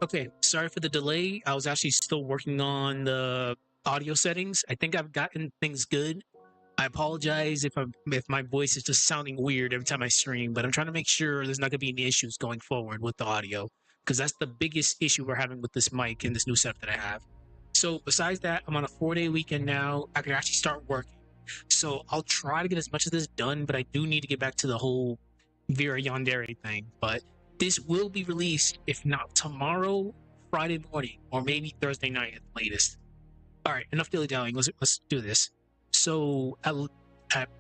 Okay, sorry for the delay. I was actually still working on the audio settings. I think I've gotten things good. I apologize if my voice is just sounding weird every time I stream, but I'm trying to make sure there's not going to be any issues going forward with the audio, because that's the biggest issue we're having with this mic and this new setup that I have. So besides that, I'm on a 4-day weekend now. I can actually start working. So I'll try to get as much of this done, but I do need to get back to the whole Vera Yandere thing. But this will be released, if not tomorrow, Friday morning, or maybe Thursday night at the latest. All right, enough dilly-dallying. Let's do this. So at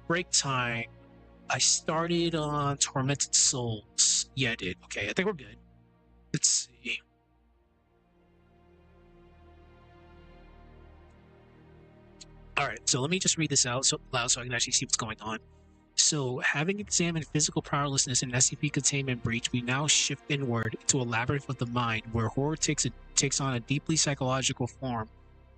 break time, I started on Tormented Souls. Yeah, I did. Okay, I think we're good. Let's see. All right, so let me just read this out loud so I can actually see what's going on. So, having examined physical powerlessness and SCP containment breach, we now shift inward into a labyrinth of the mind where horror takes on a deeply psychological form.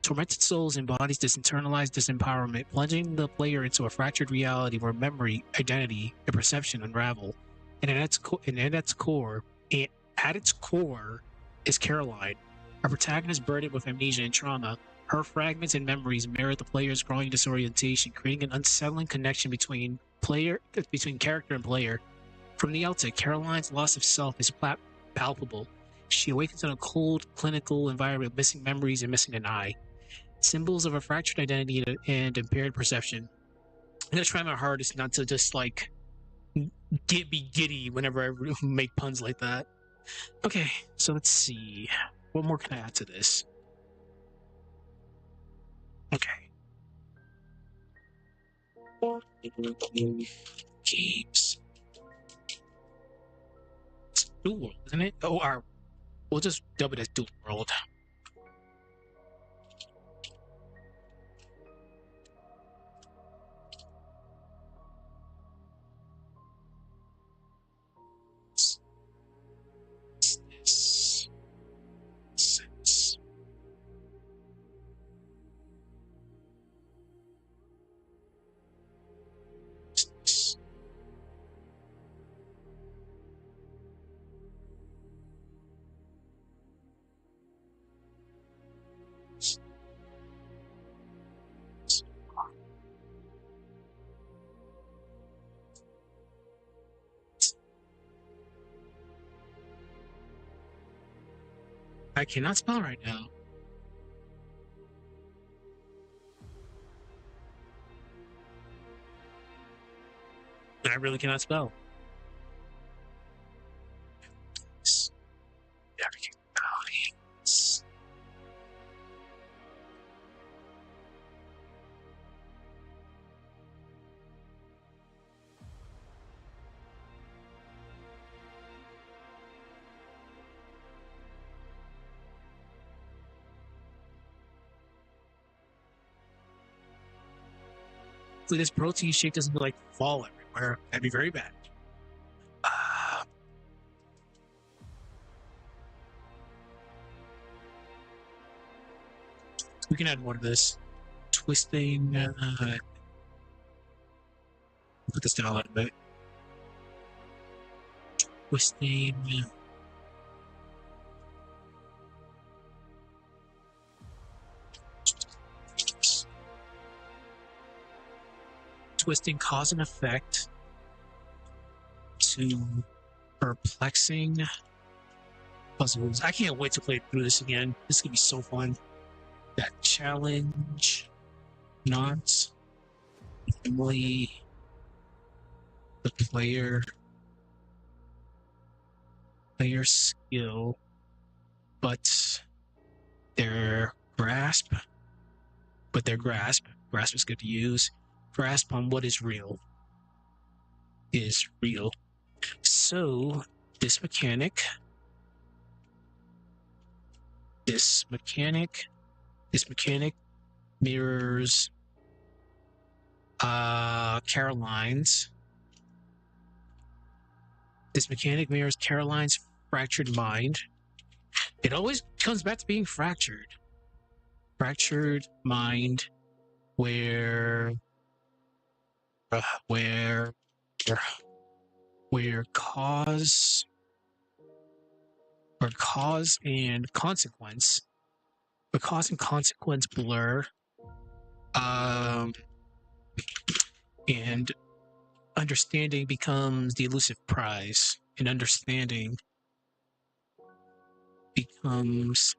Tormented Souls embodies this internalized disempowerment, plunging the player into a fractured reality where memory, identity, and perception unravel. And at its core is Caroline, a protagonist burdened with amnesia and trauma. Her fragments and memories mirror the player's growing disorientation, creating an unsettling connection between character and player. From the outset, Caroline's loss of self is palpable. She awakens in a cold, clinical environment, missing memories and missing an eye. Symbols of a fractured identity and impaired perception. I'm gonna try my hardest not to just like be giddy whenever I make puns like that. Okay, so let's see. What more can I add to this? Okay. Games. It's Dual World, isn't it? Oh, we'll just dub it as Dual World. I cannot spell right now. I really cannot spell. So this protein shake doesn't like fall everywhere. That'd be very bad. We can add more to this. Twisting. Put this down a little bit. Twisting. Twisting cause and effect to perplexing puzzles. I can't wait to play through this again. This is gonna be so fun. That challenge, not only the player skill, but their grasp. Grasp is good to use. Grasp on what is real. So this mechanic mirrors Caroline's. This mechanic mirrors Caroline's fractured mind. It always comes back to being fractured. Fractured mind, where cause and consequence. The cause and consequence blur. And understanding becomes the elusive prize, and understanding becomes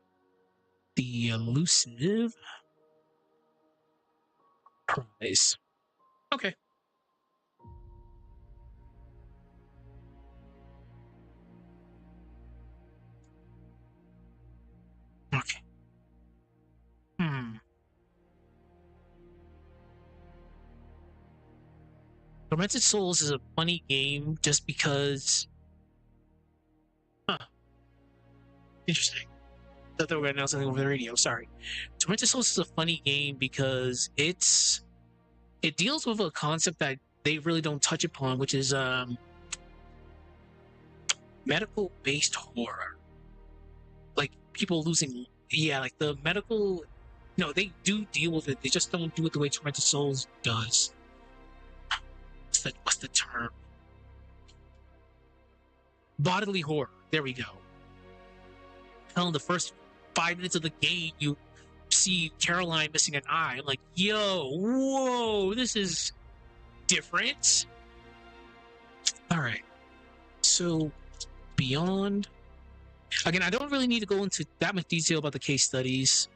the elusive prize. Okay. Okay. Tormented Souls is a funny game just because. Huh. Interesting. Thought they were going to announce something over the radio. Sorry. Tormented Souls is a funny game because it deals with a concept that they really don't touch upon, which is medical based horror. Like people losing, yeah, like the medical. No, they do deal with it. They just don't do it the way Tormented Souls does. What's the term? Bodily horror. There we go. Hell, in the first 5 minutes of the game, you see Caroline missing an eye. I'm like, yo, whoa, this is different. All right. So, beyond. Again, I don't really need to go into that much detail about the case studies.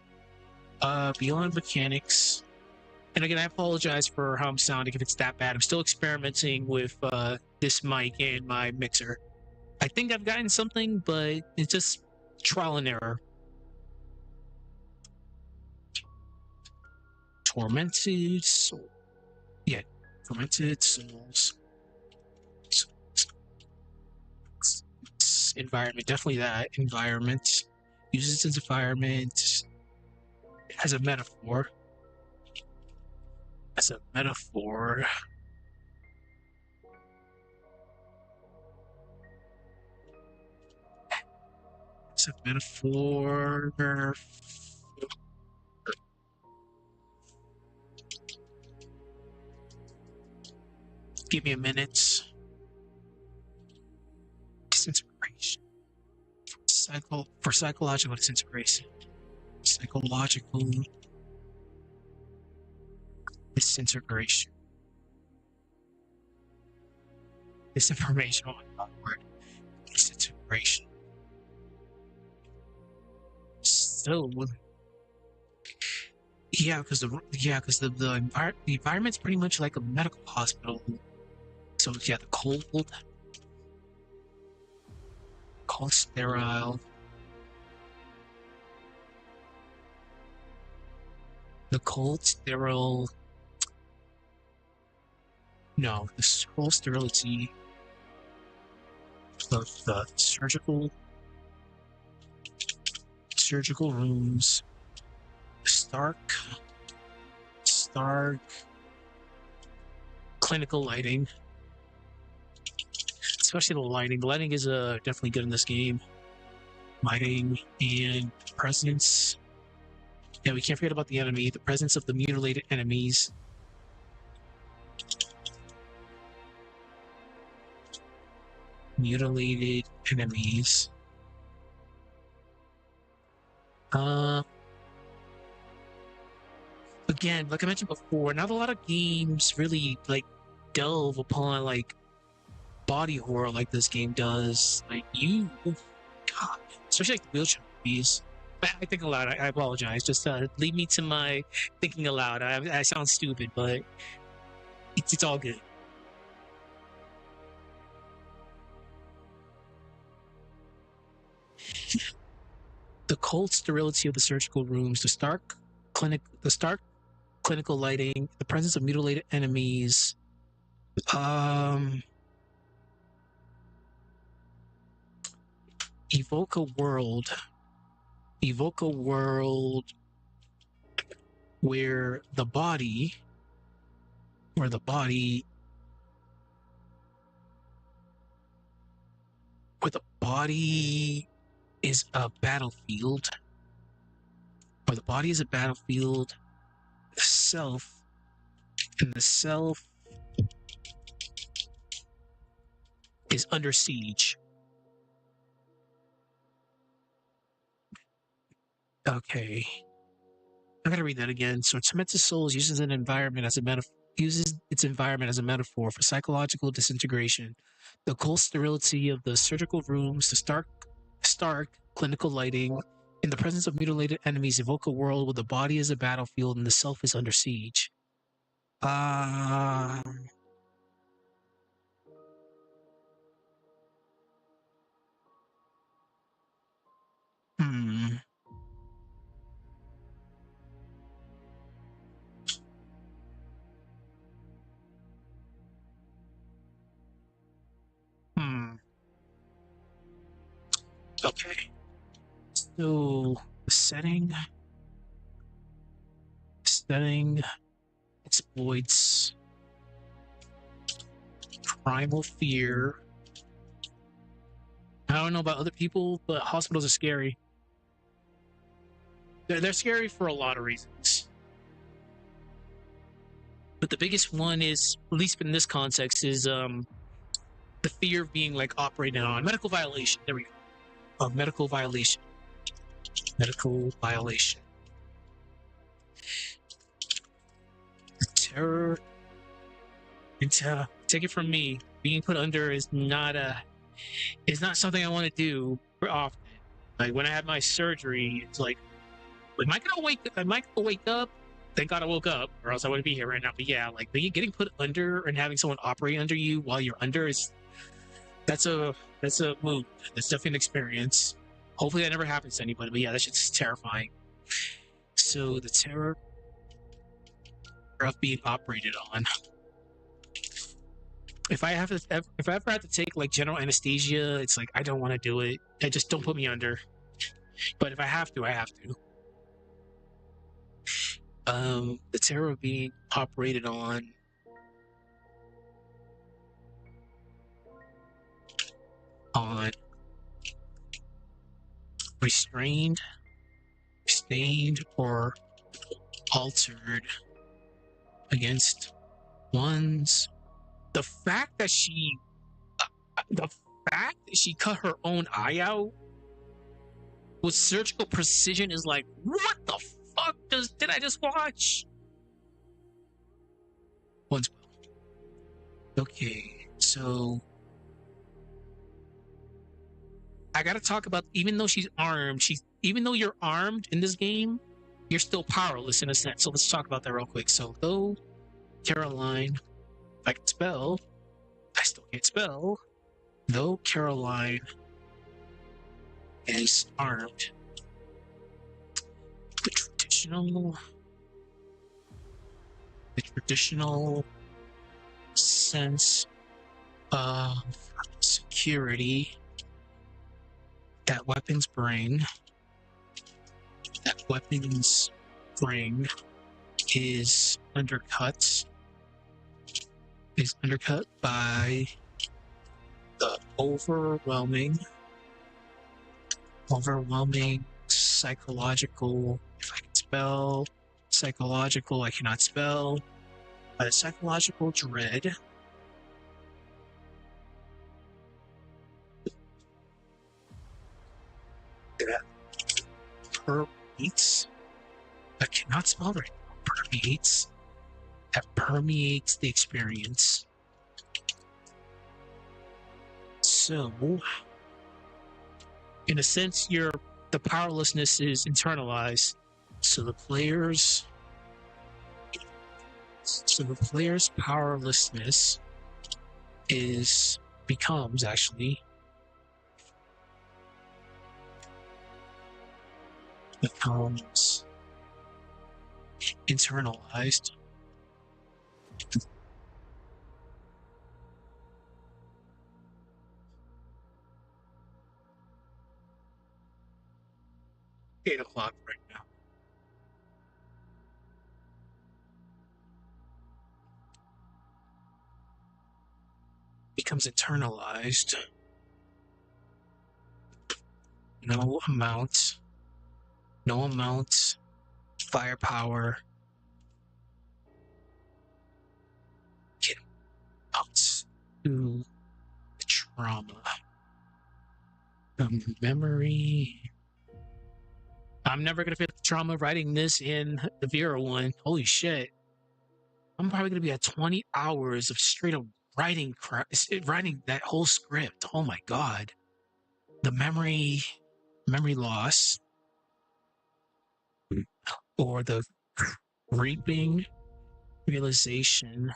Beyond mechanics. And again, I apologize for how I'm sounding if it's that bad. I'm still experimenting with this mic and my mixer. I think I've gotten something, but it's just trial and error. Tormented Souls. Yeah, Tormented Souls. Environment, definitely that. Environment. Uses its environment as a metaphor. As a metaphor. It's a metaphor. Give me a minute. Disintegration. For psychological disintegration. Psychological disintegration. Disinformation. Oh my god, word. Disintegration. So yeah, because the environment's pretty much like a medical hospital. So yeah, the cold sterile. The cold sterile. No, the cold sterility of the surgical rooms. Stark clinical lighting. Especially the lighting. The lighting is definitely good in this game. Lighting and presence. Yeah, we can't forget about the enemy. The presence of the mutilated enemies. Mutilated enemies. Again, like I mentioned before, not a lot of games really like delve upon like body horror like this game does. Like God, especially like the wheelchair movies. I think aloud. I apologize. Just lead me to my thinking aloud. I sound stupid, but it's all good. The cold sterility of the surgical rooms, the stark clinical lighting, the presence of mutilated enemies. Evoke a world where the body is a battlefield. Where the body is a battlefield, the self is under siege. Okay. I gotta read that again. So Tormented Souls uses an environment as a uses its environment as a metaphor for psychological disintegration. The cold sterility of the surgical rooms, the stark clinical lighting, in the presence of mutilated enemies evoke a world where the body is a battlefield and the self is under siege. Uh hmm. Hmm. Okay. So the setting exploits primal fear. I don't know about other people, but hospitals are scary. They're scary for a lot of reasons. But the biggest one is, at least in this context, is the fear of being like operated on. Medical violation. There we go. Medical violation. Medical violation. Terror. Take it from me. Being put under is not something I want to do for often. Like when I had my surgery, it's like, am I gonna wake? Am I gonna wake up? Thank God I woke up, or else I wouldn't be here right now. But yeah, like getting put under and having someone operate under you while you're under is that's a move. That's definitely an experience. Hopefully that never happens to anybody. But yeah, that shit's terrifying. So the terror of being operated on. If I ever have to take like general anesthesia, it's like I don't want to do it. I just don't put me under. But if I have to, I have to. The terror of being operated on restrained, stained, or altered against one's. The fact that she cut her own eye out with surgical precision is like, what the fuck did I just watch? Once. Okay, so I gotta talk about, even though she's armed, even though you're armed in this game, you're still powerless in a sense. So let's talk about that real quick. So though Caroline, if I can spell, I still can't spell. Though Caroline is armed, the traditional sense of security that weapons bring is undercut by the overwhelming psychological, if I can spell, psychological, I cannot spell, by the psychological dread that permeates, I cannot spell right now, that permeates the experience. So, in a sense, the powerlessness is internalized. So the player's powerlessness becomes internalized. Eight o'clock right now. Becomes internalized. No amount firepower can out to the trauma. The memory I'm never gonna feel the trauma writing this in the Vera one. Holy shit. I'm probably gonna be at 20 hours of straight up writing writing that whole script. Oh my god. The memory loss, or the creeping realization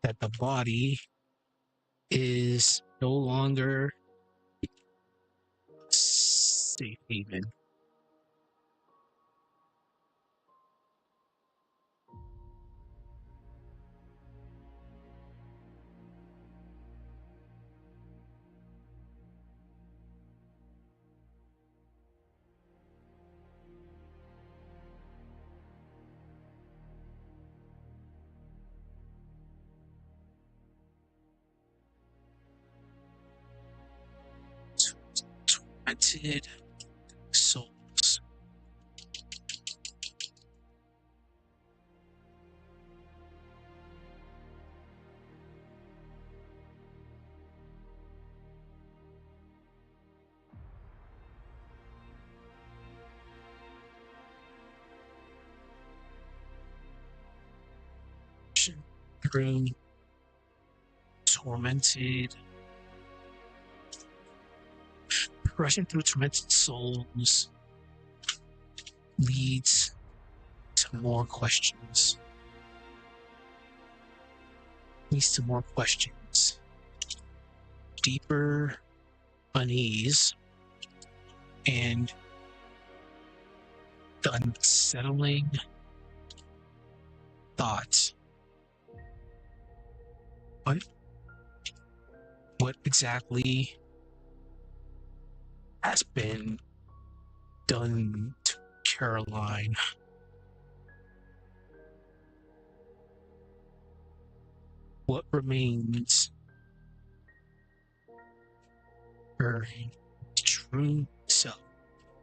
that the body is no longer safe haven. Tormented Souls. Through tormented, progression through tormented souls leads to more questions. Leads to more questions. Deeper unease and the unsettling thoughts. What exactly has been done to Caroline? What remains her true self?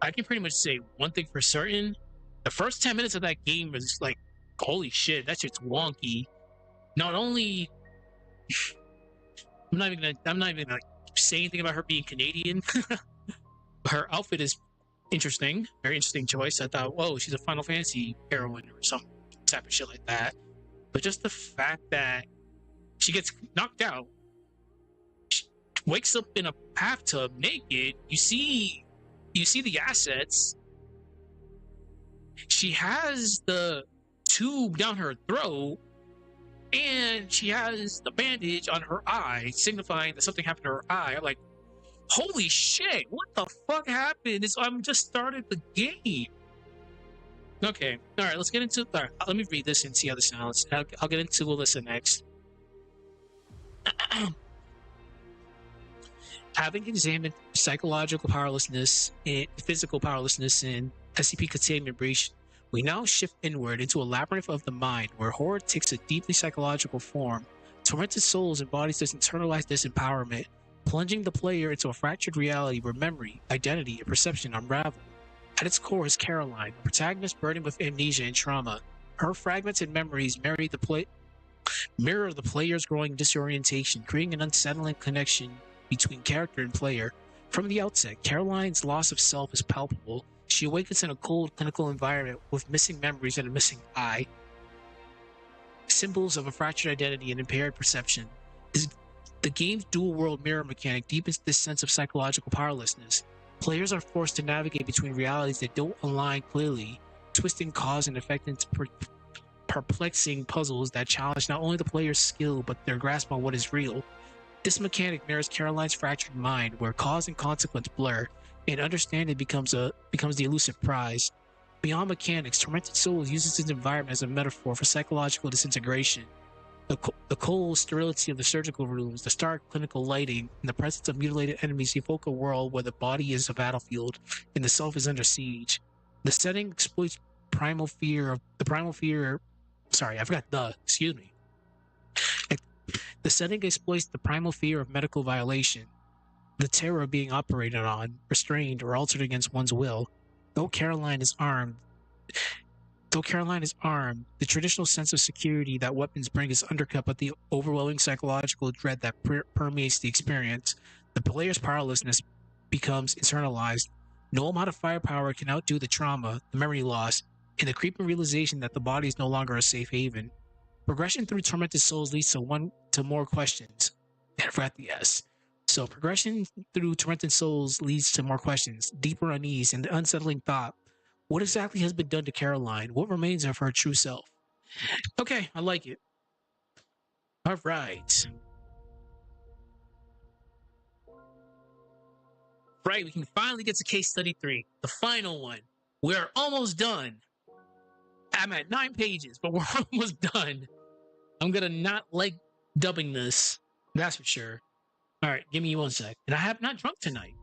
I can pretty much say one thing for certain. The first 10 minutes of that game was like, holy shit, that shit's wonky. Not only I'm not even gonna say anything about her being Canadian. Her outfit is interesting, very interesting choice. I thought, whoa, she's a Final Fantasy heroine or some type of shit like that. But just the fact that she gets knocked out, she wakes up in a bathtub naked. You see the assets. She has the tube down her throat, and she has the bandage on her eye, signifying that something happened to her eye. I'm like, holy shit, what the fuck happened? I'm just started the game. Okay, all right, let's get into. All right, let me read this and see how this sounds. I'll get into Alisa next. Having examined psychological powerlessness and physical powerlessness in SCP Containment Breach, we now shift inward into a labyrinth of the mind where horror takes a deeply psychological form. Tormented Souls embodies this internalized disempowerment, plunging the player into a fractured reality where memory, identity, and perception unravel. At its core is Caroline, a protagonist burdened with amnesia and trauma. Her fragmented memories mirror the player's growing disorientation, creating an unsettling connection between character and player. From the outset, Caroline's loss of self is palpable. She awakens in a cold clinical environment with missing memories and a missing eye. Symbols of a fractured identity and impaired perception. The game's dual-world mirror mechanic deepens this sense of psychological powerlessness. Players are forced to navigate between realities that don't align clearly, twisting cause and effect into perplexing puzzles that challenge not only the player's skill but their grasp on what is real. This mechanic mirrors Caroline's fractured mind, where cause and consequence blur, and understanding becomes the elusive prize. Beyond mechanics, Tormented Souls uses its environment as a metaphor for psychological disintegration. The cold sterility of the surgical rooms, the stark clinical lighting, and the presence of mutilated enemies evoke a world where the body is a battlefield and the self is under siege. The setting exploits primal fear. The setting exploits the primal fear of medical violation, the terror of being operated on, restrained, or altered against one's will. Though Caroline is armed, the traditional sense of security that weapons bring is undercut by the overwhelming psychological dread that permeates the experience. The player's powerlessness becomes internalized. No amount of firepower can outdo the trauma, the memory loss, and the creeping realization that the body is no longer a safe haven. Progression through Tormented Souls leads to more questions. And forgot the S. So progression through Tormented Souls leads to more questions, deeper unease, and the unsettling thought: what exactly has been done to Caroline? What remains of her true self? Okay, I like it. All right. Right, we can finally get to case study 3, the final one. We're almost done. I'm at 9 pages, but we're almost done. I'm gonna not like dubbing this. That's for sure. All right, give me 1 sec. And I have not drunk tonight.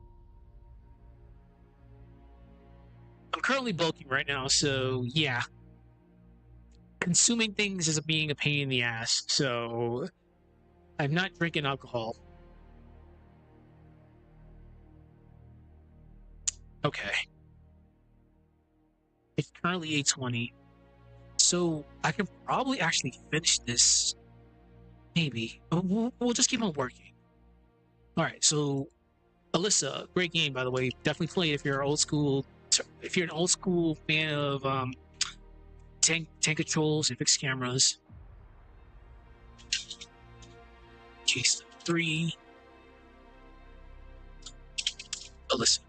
I'm currently bulking right now, so yeah. Consuming things is being a pain in the ass, so I'm not drinking alcohol. Okay. It's currently 8:20. So I can probably actually finish this. Maybe. We'll just keep on working. All right, so Alisa, great game, by the way. Definitely play it if you're old school. If you're an old school fan of tank controls and fixed cameras. Case 3. Alisa.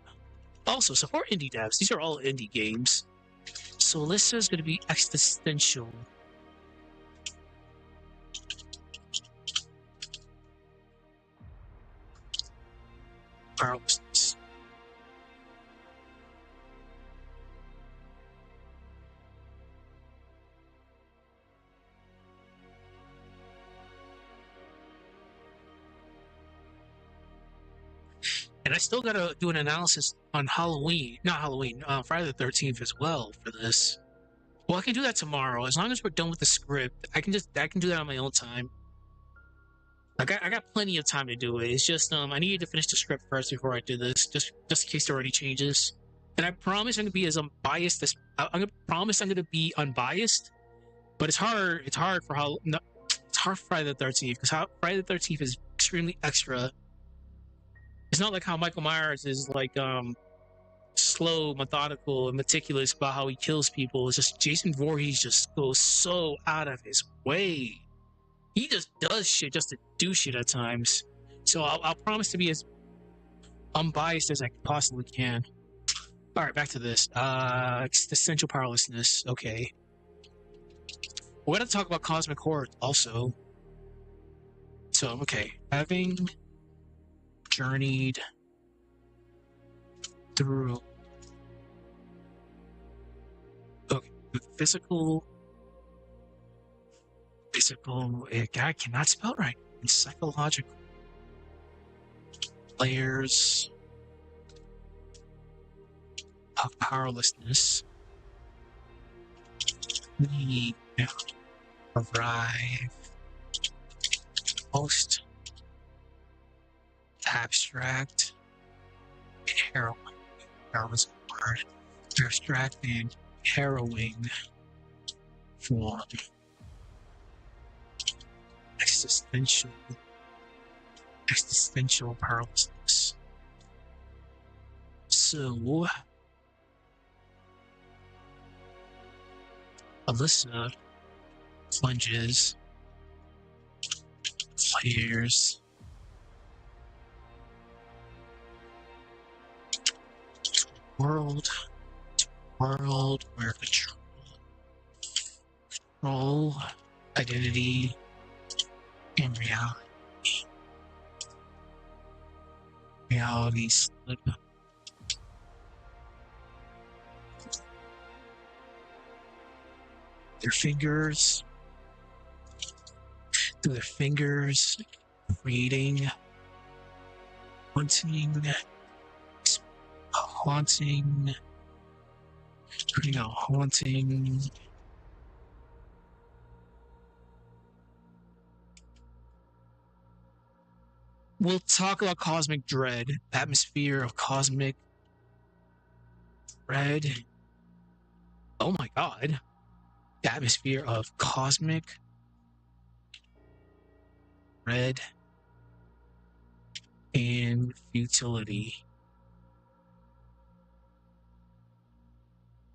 Also, support indie devs. These are all indie games. So Alisa is going to be Existential. Powerlessness. And I still gotta do an analysis on Friday the 13th as well for this. Well, I can do that tomorrow as long as we're done with the script. I can do that on my own time. I got plenty of time to do it. It's just I needed to finish the script first before I do this, just in case there are any changes. And I promise I'm gonna be as unbiased as I'm gonna be unbiased. But it's hard. It's hard for it's hard for Friday the 13th because Friday the 13th is extremely extra. It's not like how Michael Myers is like slow, methodical, and meticulous about how he kills people. It's just Jason Voorhees just goes so out of his way. He just does shit just to do shit at times. So I'll promise to be as unbiased as I possibly can. All right, back to this. Existential powerlessness. Okay. We're gonna talk about cosmic horror also. So okay, having journeyed through physical, I cannot spell right, and psychological layers of powerlessness, we arrive most abstract and harrowing. That was a word. Abstract and harrowing form. Existential powerlessness. So Alisa plunges players to world where control, identity, and reality slip. Through their fingers, creating, creating a haunting. We'll talk about cosmic dread, atmosphere of cosmic dread. Oh my god. Atmosphere of cosmic dread and futility.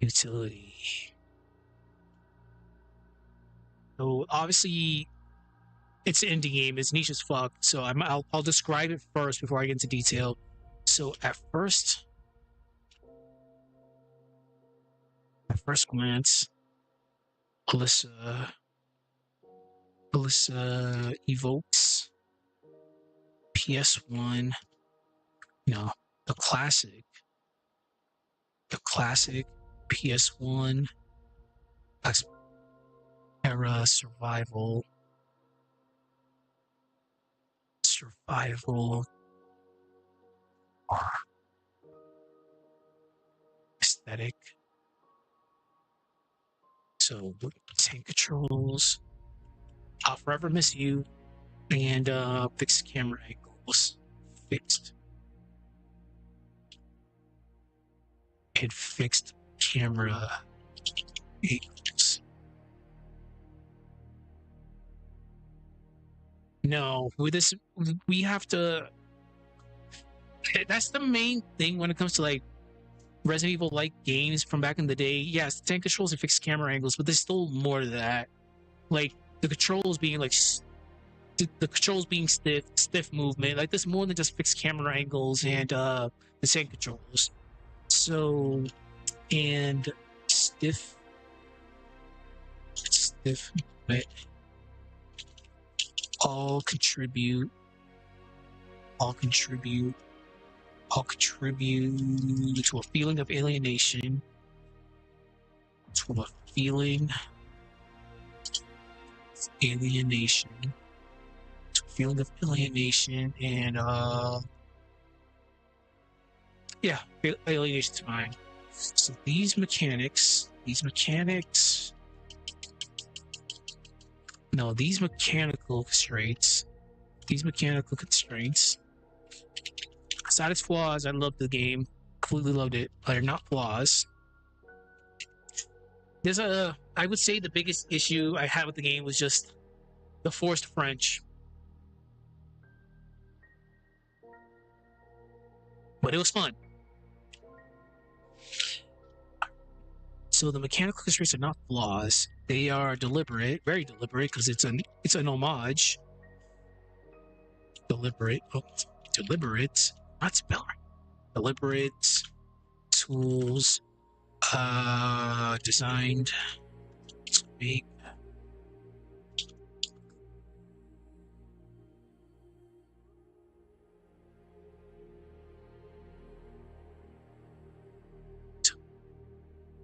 Utility. So obviously, it's an indie game. It's niche as fuck. So I'll describe it first before I get into detail. So at first glance, Alisa evokes PS1. No, the classic PS1 era survival aesthetic. So tank controls, I'll forever miss you, and fixed camera angles. Fixed camera angles. No, with this, we have to. That's the main thing when it comes to like Resident Evil like games from back in the day. Yes, tank controls and fixed camera angles, but there's still more to that. Like the controls being like the controls being stiff movement. Like there's more than just fixed camera angles and the tank controls. So and stiff movement all contribute to a feeling of alienation, and yeah, alienation's fine. So these mechanical constraints, aside its flaws, I loved the game, completely loved it, but they're not flaws. I would say the biggest issue I had with the game was just the forced French. But it was fun. So the mechanical constraints are not flaws. They are deliberate, very deliberate, because it's an homage. Deliberate, not spell right. Deliberate tools designed to make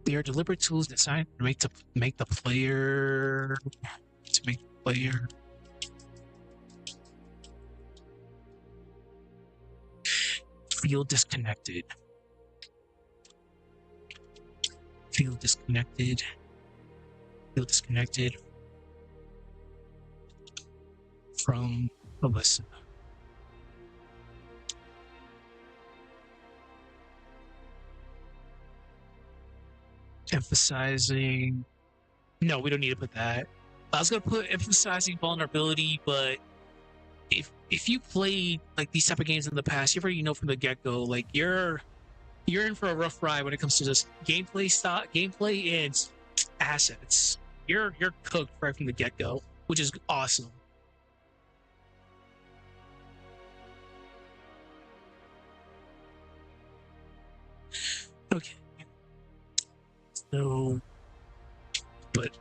they are deliberate tools designed to make the player feel disconnected. From Alisa. Emphasizing. No, we don't need to put that. I was gonna put emphasizing vulnerability, but if you played like these type of games in the past, you already know from the get go, like you're in for a rough ride when it comes to just gameplay and assets. You're cooked right from the get go, which is awesome. Okay. So, but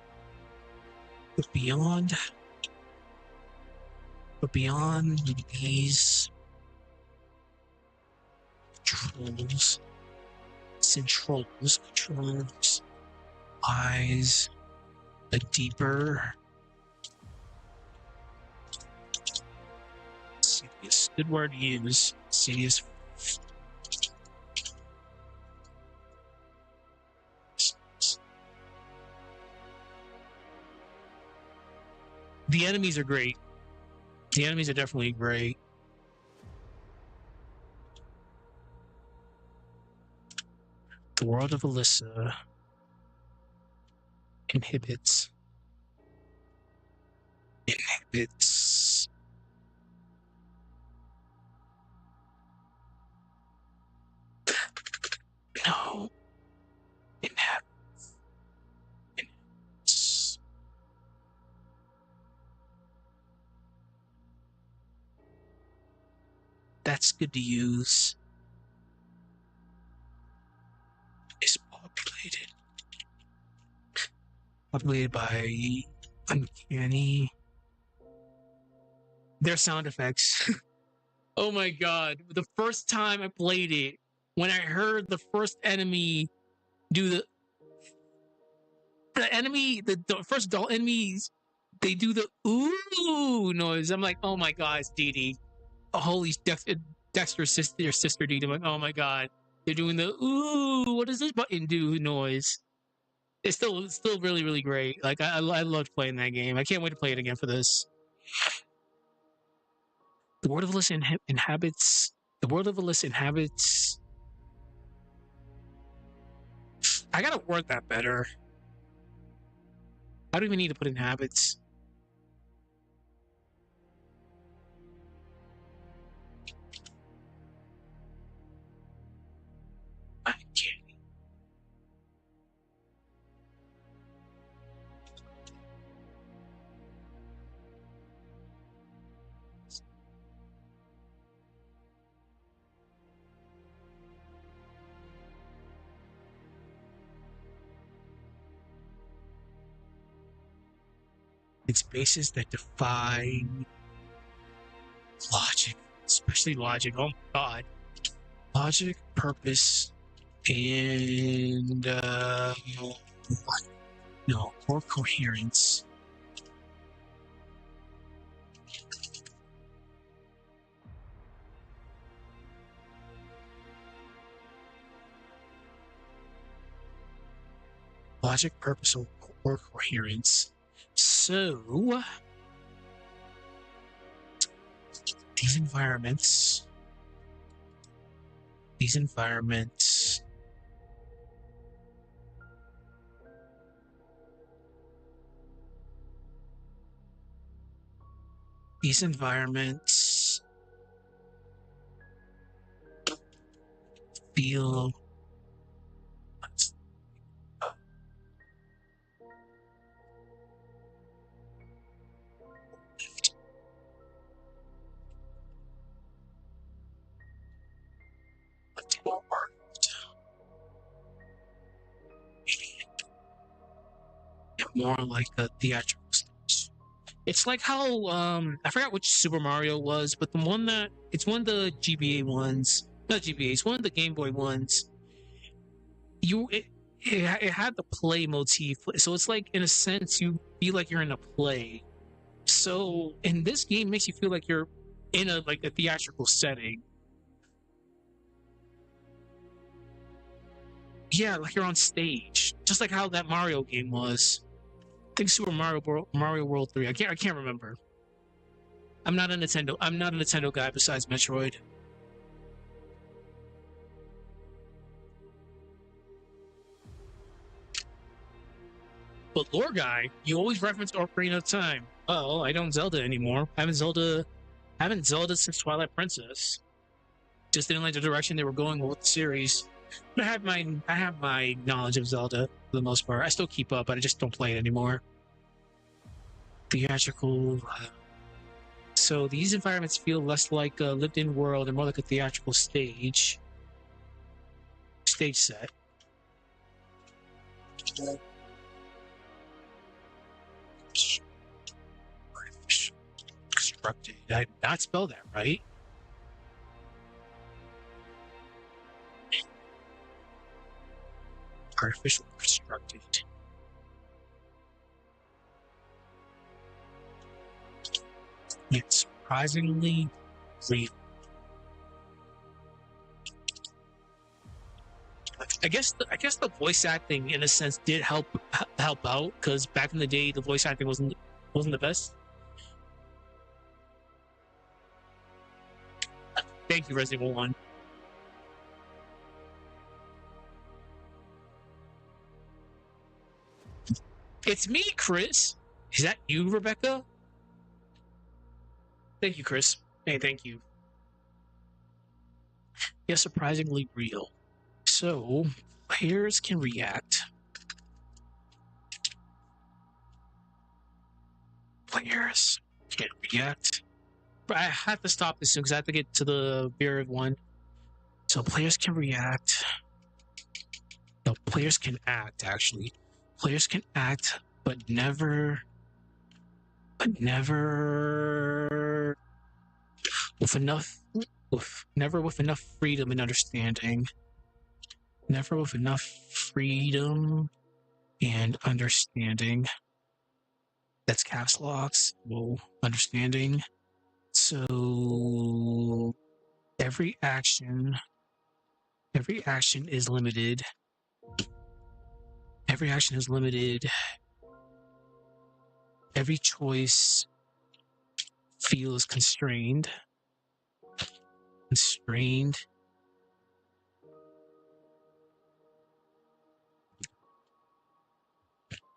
beyond these controls lies a deeper, serious, good word to use, serious. The enemies are great. The enemies are definitely great. The world of Alisa inhibits no That's good to use. Is populated by uncanny. Their sound effects. Oh my god! The first time I played it, when I heard the first enemy do the first adult enemies, they do the ooh noise. I'm like, oh my god, it's Dee Dee. Oh, holy Dexter's sister, your sister Dee Dee. I'm like, oh my god, they're doing the ooh. What does this button do noise? It's still really really great. Like I loved playing that game. I can't wait to play it again for this. The world of Alisa inhabits. The world of Alisa inhabits. I gotta word that better. I don't even need to put inhabits. I can't. It's bases that defy logic, especially logic. Oh my god, logic, purpose, and no, or coherence. Logic, purpose, or coherence. So these environments. These environments feel more like a theatrical stage. It's like how I forgot which Super Mario was, but it's one of the GBA ones. Not GBA, it's one of the Game Boy ones. It had the play motif, so it's like in a sense you feel like you're in a play. So in this game, it makes you feel like you're in a theatrical setting. Yeah, like you're on stage, just like how that Mario game was. I think Super Mario World 3. I can't remember. I'm not a Nintendo guy besides Metroid. But lore guy, you always reference Ocarina of Time. Oh, I don't Zelda anymore. I haven't Zelda since Twilight Princess. Just didn't like the direction they were going with the series. But I have my knowledge of Zelda for the most part. I still keep up, but I just don't play it anymore. Theatrical. So these environments feel less like a lived-in world and more like a theatrical stage set. Constructed. Did I not spell that right? Artificial constructed. It's surprisingly real. I guess the voice acting in a sense did help out, because back in the day the voice acting wasn't the best. Thank you, Resident Evil 1. It's me, Chris. Is that you, Rebecca? Thank you, Chris. Hey, thank you. Yeah, surprisingly real. So, players can react. Players can react I have to stop this soon because I have to get to the beard one. So players can react. No, players can act, actually. Players can act, but never with enough never with enough freedom and understanding. Never with enough freedom and understanding. That's caps locks. Well, understanding. So every action is limited. Every action is limited. Every choice feels constrained.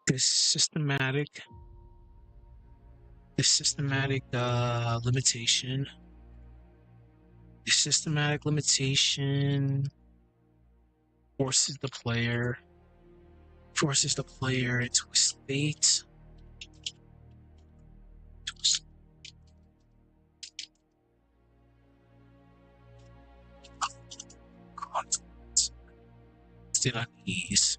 This systematic limitation. This systematic limitation forces the player into a state conflict, state unease.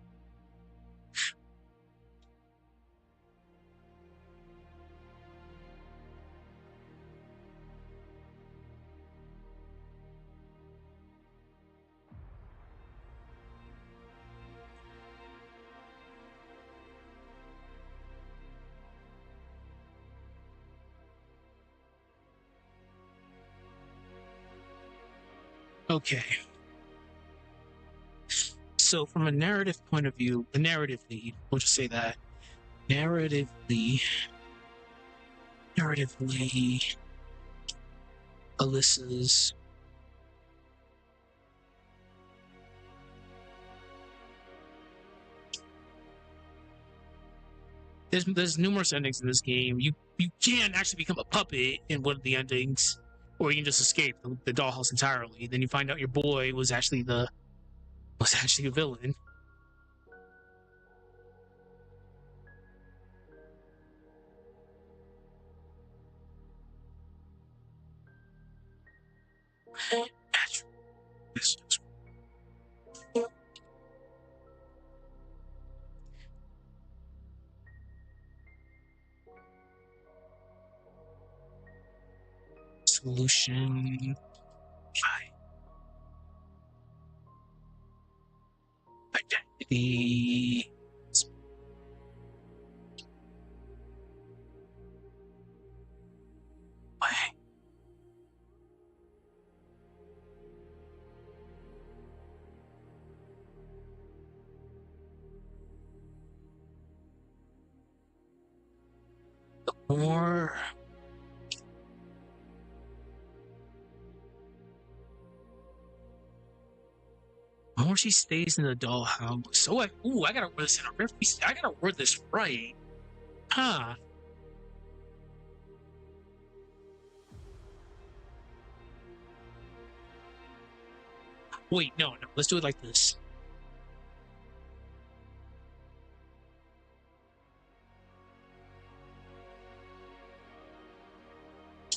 Okay. So from a narrative point of view, narratively, we'll just say that narratively, Alisa's there's numerous endings in this game. You can actually become a puppet in one of the endings, or you can just escape the dollhouse entirely. Then you find out your boy was actually a villain. Solution. Identity. The more she stays in the dollhouse. So I gotta word this in a riff. I gotta word this right. Huh. Wait, no. Let's do it like this.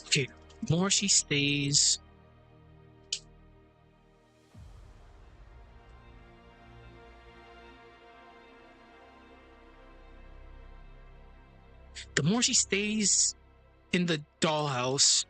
Okay, the more she stays. The more she stays in the dollhouse,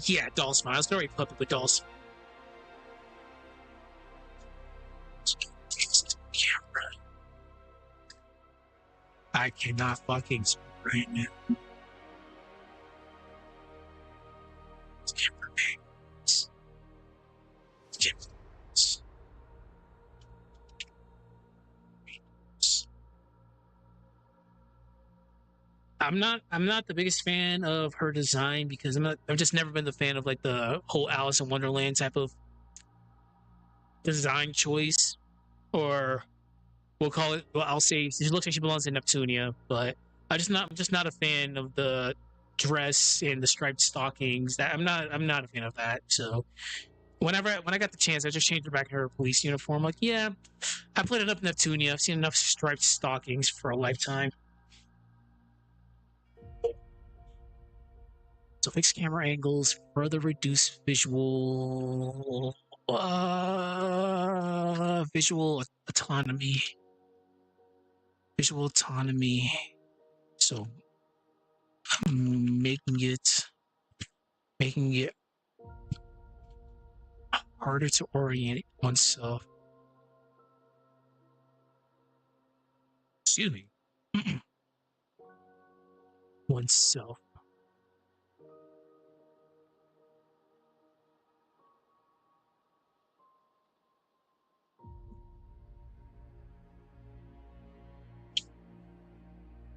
yeah, doll smile. It's very puppet with doll smile. I cannot fucking speak right now. I'm not the biggest fan of her design because I've just never been the fan of like the whole Alice in Wonderland type of design choice, or we'll call it. Well, I'll say she looks like she belongs in Neptunia, but I'm just not a fan of the dress and the striped stockings. That I'm not a fan of that. So when I got the chance, I just changed her back to her police uniform. Like, yeah, I played enough Neptunia. I've seen enough striped stockings for a lifetime. So fixed camera angles, further reduce visual autonomy. Visual autonomy. So making it harder to orient oneself. Excuse me. Oneself.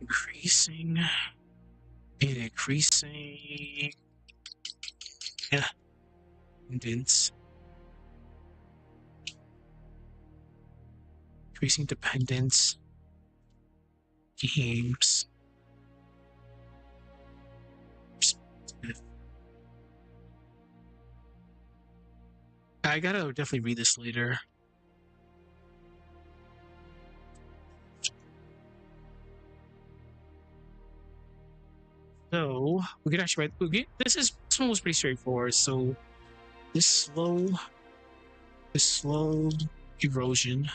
Increasing and increasing dependence. Increasing dependence. Games. I gotta definitely read this later. So we could actually write. This one was pretty straightforward. So this slow erosion,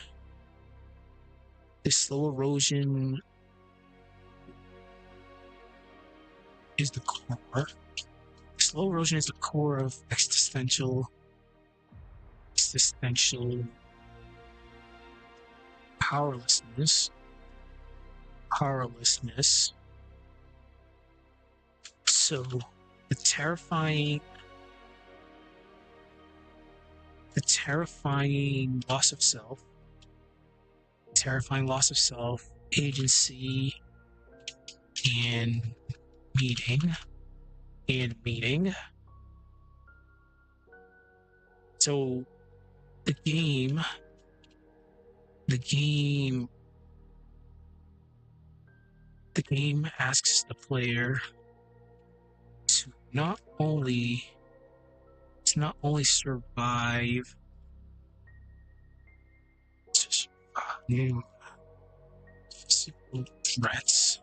this slow erosion is the core. Slow erosion is the core of existential powerlessness. So the terrifying loss of self, agency, and meaning. So the game asks the player to not only survive physical threats,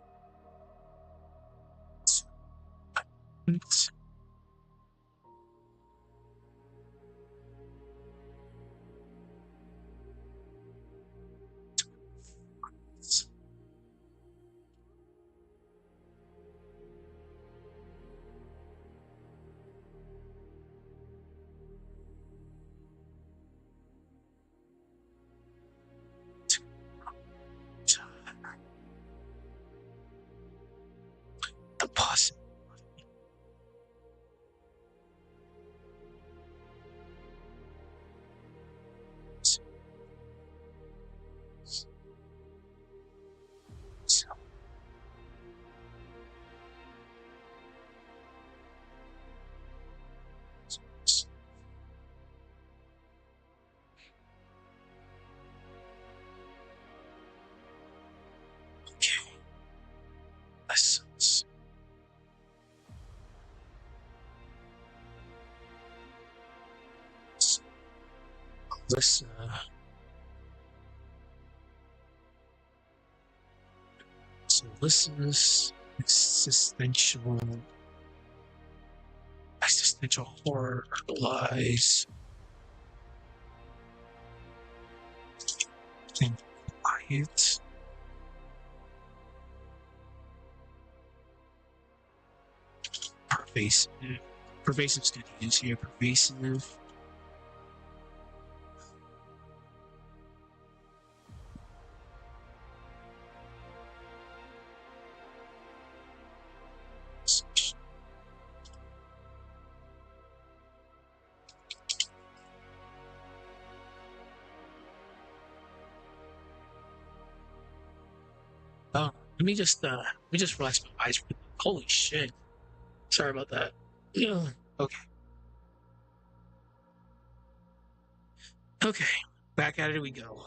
the possibility. Okay. Lessons. Alisa. So Alisa's existential horror lies in quiet, pervasive. Pervasive studios here. Pervasive. Oh, let me just relax my eyes. Holy shit! Sorry about that. Yeah. Okay. Okay. Back at it we go.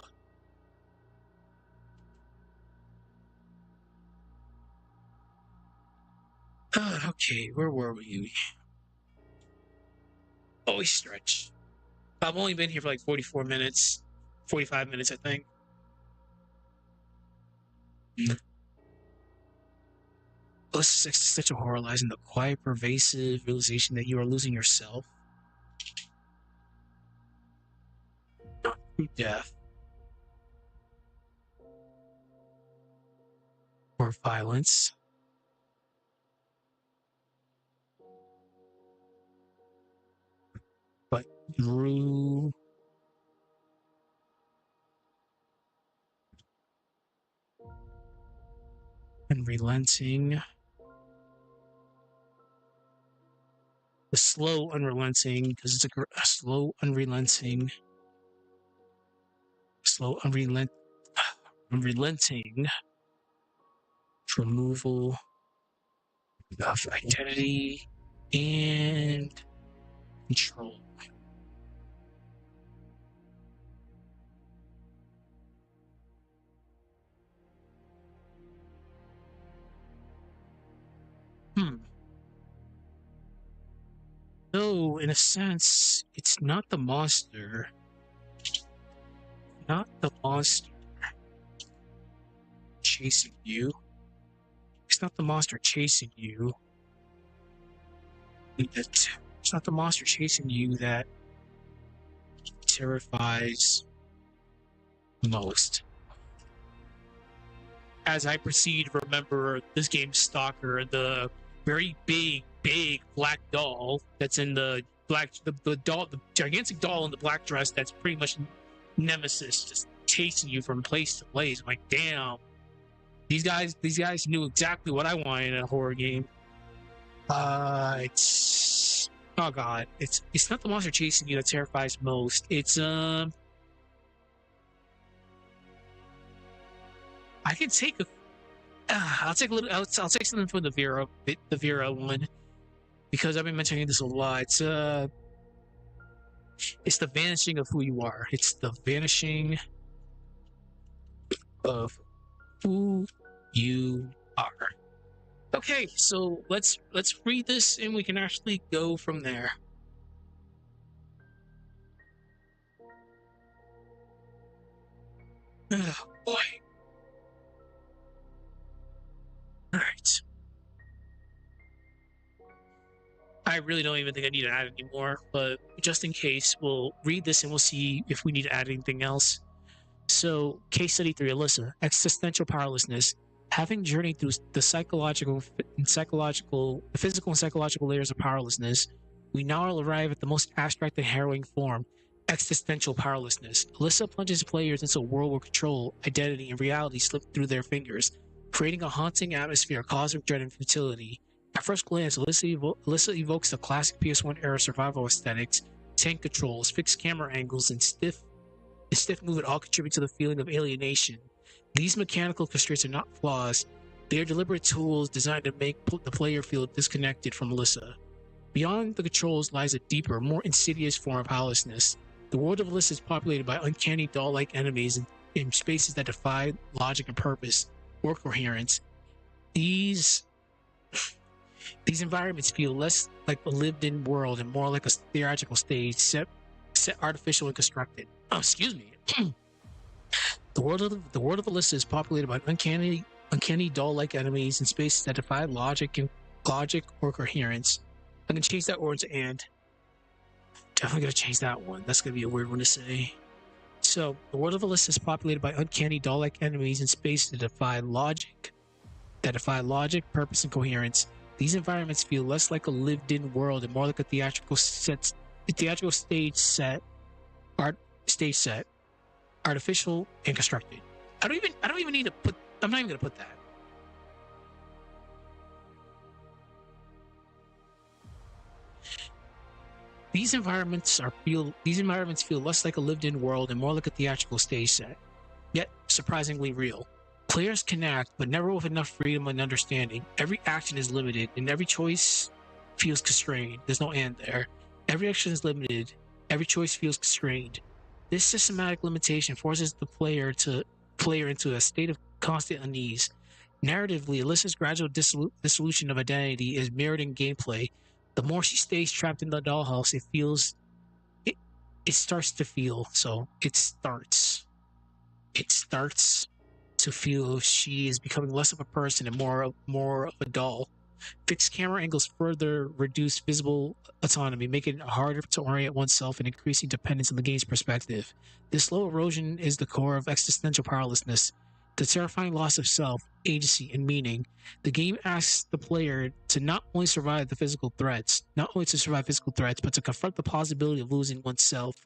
Okay, where were we? Always stretch. I've only been here for like 44 minutes, 45 minutes, I think. This existential horror lies in the quiet, pervasive realization that you are losing yourself through death or violence. But through unrelenting, the slow unrelenting, because it's a slow unrelenting, unrelenting removal of identity and control. So, in a sense, it's not the monster. Not the monster chasing you. It's not the monster chasing you. It's not the monster chasing you that terrifies most. As I proceed, remember this game's stalker, the very big black doll that's in the gigantic doll in the black dress that's pretty much nemesis, just chasing you from place to place. I'm like, damn, these guys knew exactly what I wanted in a horror game. It's oh god, it's not the monster chasing you that terrifies most. It's I can take a. I'll take a little. I'll take something from the Vera one, because I've been mentioning this a lot. It's the vanishing of who you are. It's the vanishing of who you are. Okay, so let's read this and we can actually go from there. Oh boy. All right. I really don't even think I need to add anymore, but just in case, we'll read this and we'll see if we need to add anything else. So, case study 3, Alisa, existential powerlessness. Having journeyed through the physical and psychological layers of powerlessness, we now arrive at the most abstract and harrowing form, existential powerlessness. Alisa plunges players into a world where control, identity, and reality slip through their fingers, creating a haunting atmosphere of cosmic dread and futility. At first glance, Alisa evokes the classic PS1 era survival aesthetics, tank controls, fixed camera angles, and stiff movement all contribute to the feeling of alienation. These mechanical constraints are not flaws, they are deliberate tools designed to make the player feel disconnected from Alisa. Beyond the controls lies a deeper, more insidious form of powerlessness. The world of Alisa is populated by uncanny doll-like enemies in spaces that defy logic and purpose or coherence. These environments feel less like a lived-in world and more like a theatrical stage set artificial and constructed. Oh, excuse me. The world of Alisa is populated by uncanny doll-like enemies in spaces that defy logic or coherence. I'm gonna change that word to and. Definitely gonna change that one. That's gonna be a weird one to say. So, the world of Alisa is populated by uncanny doll-like enemies in spaces that defy logic, purpose, and coherence. These environments feel less like a lived-in world and more like a theatrical stage set, artificial and constructed. I don't even need to put. I'm not even gonna put that. These environments feel less like a lived-in world and more like a theatrical stage set, yet surprisingly real. Players can act, but never with enough freedom and understanding. Every action is limited, and every choice feels constrained. There's no and there. Every action is limited. Every choice feels constrained. This systematic limitation forces the player into a state of constant unease. Narratively, Alyssa's gradual dissolution of identity is mirrored in gameplay. The more she stays trapped in the dollhouse, it starts to feel. So it starts to feel she is becoming less of a person and more of a doll. Fixed camera angles further reduce visible autonomy, making it harder to orient oneself and increasing dependence on the game's perspective. This slow erosion is the core of existential powerlessness, the terrifying loss of self, agency, and meaning. The game asks the player to not only survive physical threats, but to confront the possibility of losing oneself.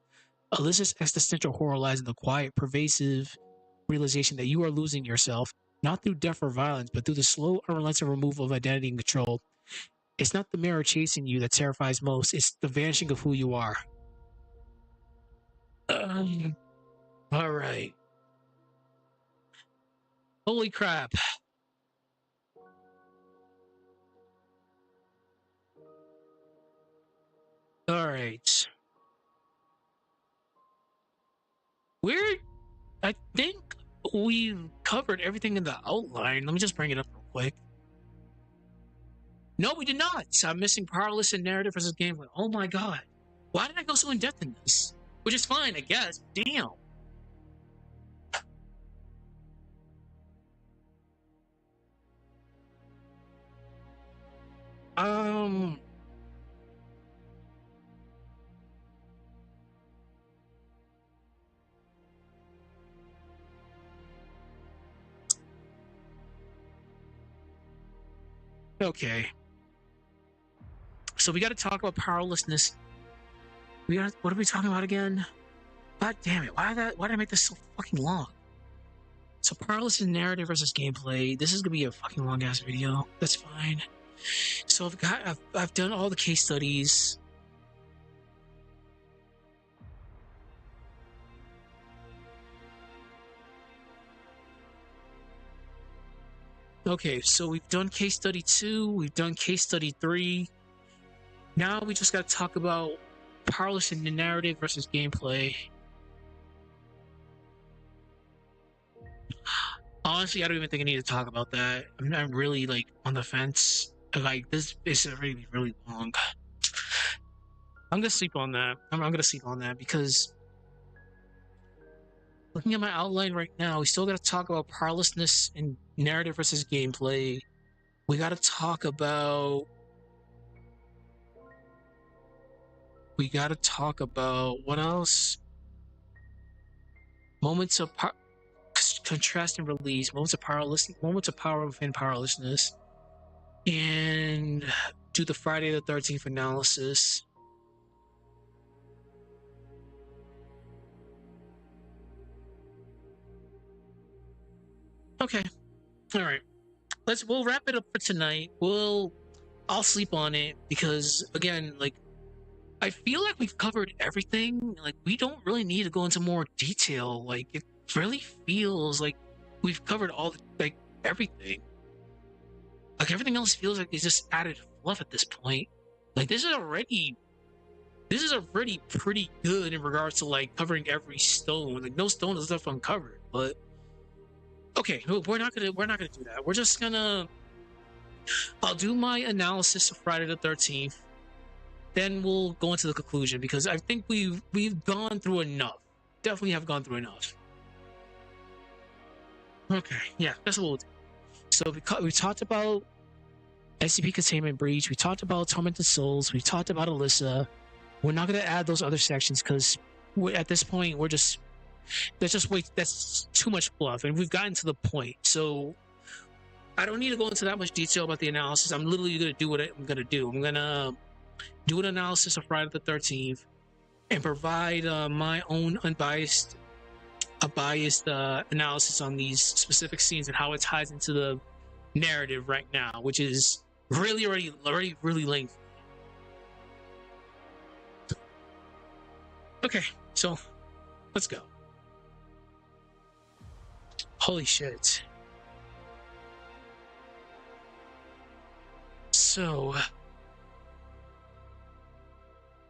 Alyssa's existential horror lies in the quiet, pervasive realization that you are losing yourself, not through death or violence, but through the slow, unrelenting removal of identity and control. It's not the mirror chasing you that terrifies most, it's the vanishing of who you are. All right. Holy crap. All right. I think we've covered everything in the outline. Let me just bring it up real quick. No, we did not. I'm missing powerless and narrative versus gameplay. Oh my god. Why did I go so in depth in this? Which is fine, I guess. Damn. Okay. So we got to talk about powerlessness. What are we talking about again? God damn it! Why did I make this so fucking long? So powerless and narrative versus gameplay. This is gonna be a fucking long ass video. That's fine. So I've done all the case studies. Okay, so we've done case study 2, we've done case study 3. Now we just got to talk about powerless in the narrative versus gameplay. Honestly, I don't even think I need to talk about that. I'm really like on the fence. Like this is really really long. I'm gonna sleep on that. I'm gonna sleep on that because looking at my outline right now, we still got to talk about powerlessness in narrative versus gameplay. We got to talk about. We got to talk about what else? Moments of contrast and release, moments of power within powerlessness, and do the Friday the 13th analysis. Okay, all right. We'll wrap it up for tonight. I'll sleep on it because again, like I feel like we've covered everything. Like we don't really need to go into more detail. Like it really feels like we've covered everything. Like everything else feels like it's just added fluff at this point. Like this is already pretty good in regards to like covering every stone. Like no stone is left uncovered. But okay, we're not gonna do that. We're just gonna. I'll do my analysis of Friday the 13th. Then we'll go into the conclusion because I think we've gone through enough. Definitely have gone through enough. Okay, yeah, that's what we'll do. So we talked about SCP Containment Breach. We talked about Tormented Souls. We talked about Alisa. We're not going to add those other sections because at this point that's too much fluff, and we've gotten to the point. So I don't need to go into that much detail about the analysis. I'm literally going to do what I'm going to do. I'm going to do an analysis of Friday the 13th and provide my own unbiased analysis on these specific scenes and how it ties into the narrative right now, which is really lengthy. Okay, so let's go. Holy shit. So,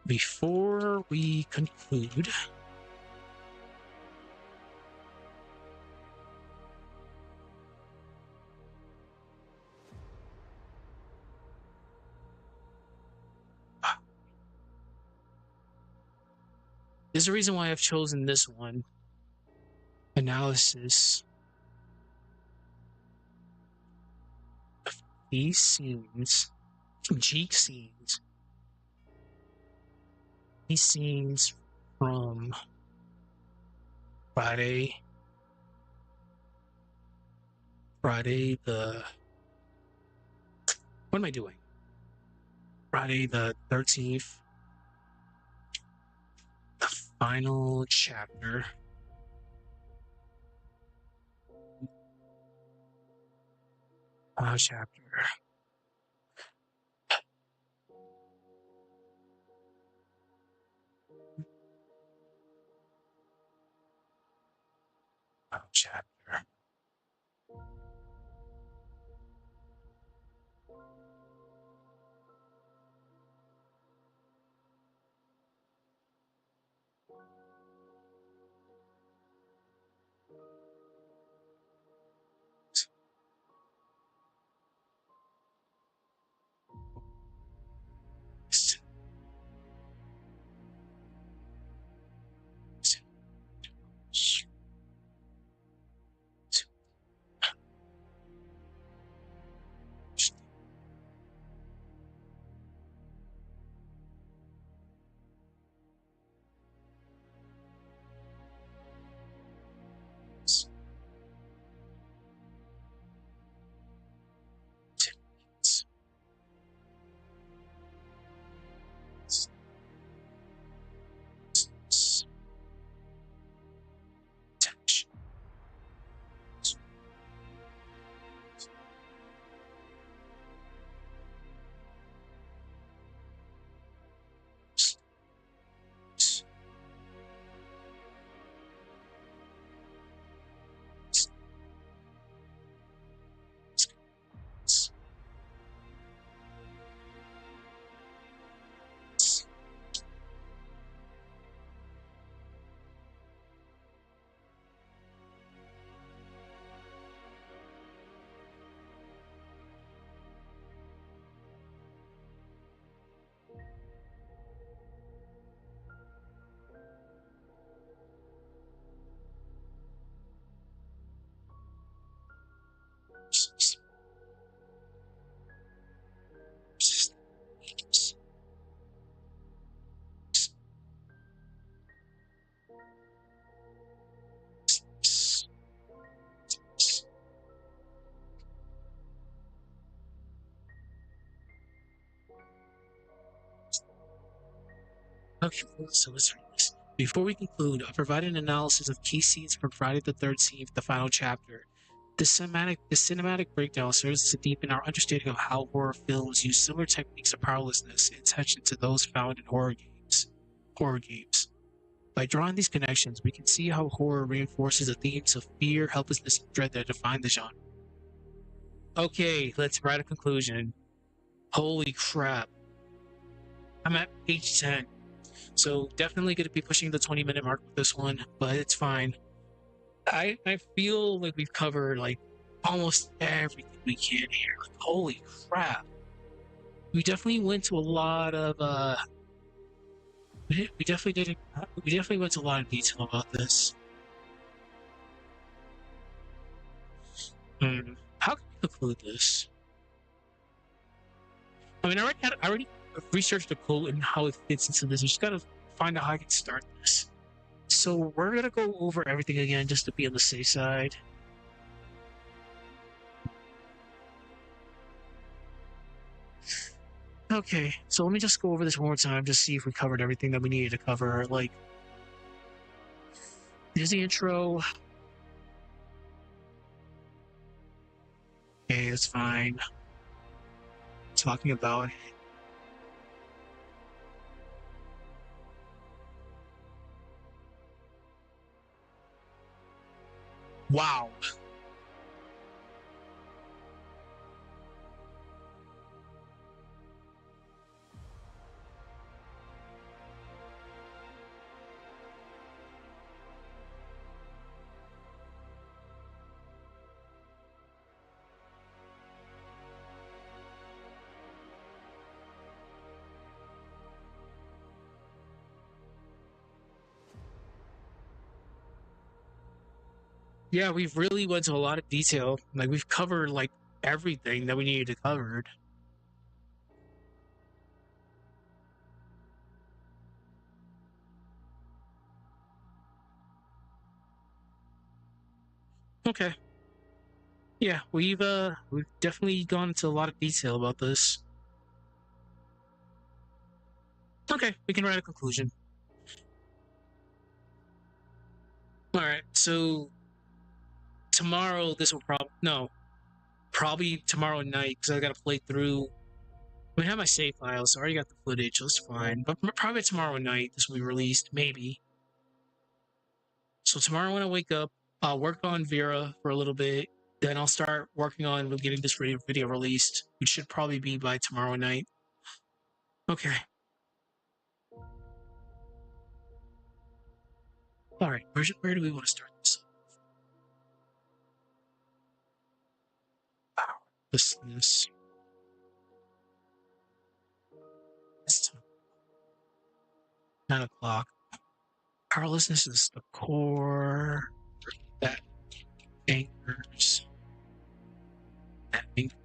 before we conclude, there's a reason why I've chosen this one. Analysis of these scenes, cheek scenes, these scenes from Friday the, what am I doing? Friday the 13th, the final chapter. Final chapter. Final chapter. Okay, so let's read this. Before we conclude, I'll provide an analysis of key scenes from Friday the 13th, the final chapter. The cinematic breakdown serves to deepen our understanding of how horror films use similar techniques of powerlessness and tension to those found in horror games. By drawing these connections, we can see how horror reinforces the themes of fear, helplessness, and dread that define the genre. Okay, let's write a conclusion. Holy crap. I'm at page 10. So definitely going to be pushing the 20-minute mark with this one, but it's fine. I feel like we've covered like almost everything we can here. Like, holy crap. We definitely went to a lot of we definitely went to a lot of detail about this. How can we conclude this? I mean, I already researched the quote and how it fits into this. I just gotta find out how I can start this. So we're gonna go over everything again just to be on the safe side. Okay, so let me just go over this one more time, just see if we covered everything that we needed to cover. Like, here's the intro. Okay, it's fine. Talking about wow. Yeah, we've really went to a lot of detail. Like we've covered like everything that we needed to cover. Okay. Yeah, we've definitely gone into a lot of detail about this. Okay, we can write a conclusion. All right, so tomorrow this will probably tomorrow night because I got to play through. I have my save files, so I already got the footage. That's fine. But probably tomorrow night this will be released, maybe. So tomorrow when I wake up, I'll work on Vera for a little bit. Then I'll start working on getting this video released, which should probably be by tomorrow night. Okay. All right. Where do we want to start this? Powerlessness. It's 9 o'clock. Powerlessness is the core that anchors. That anchors.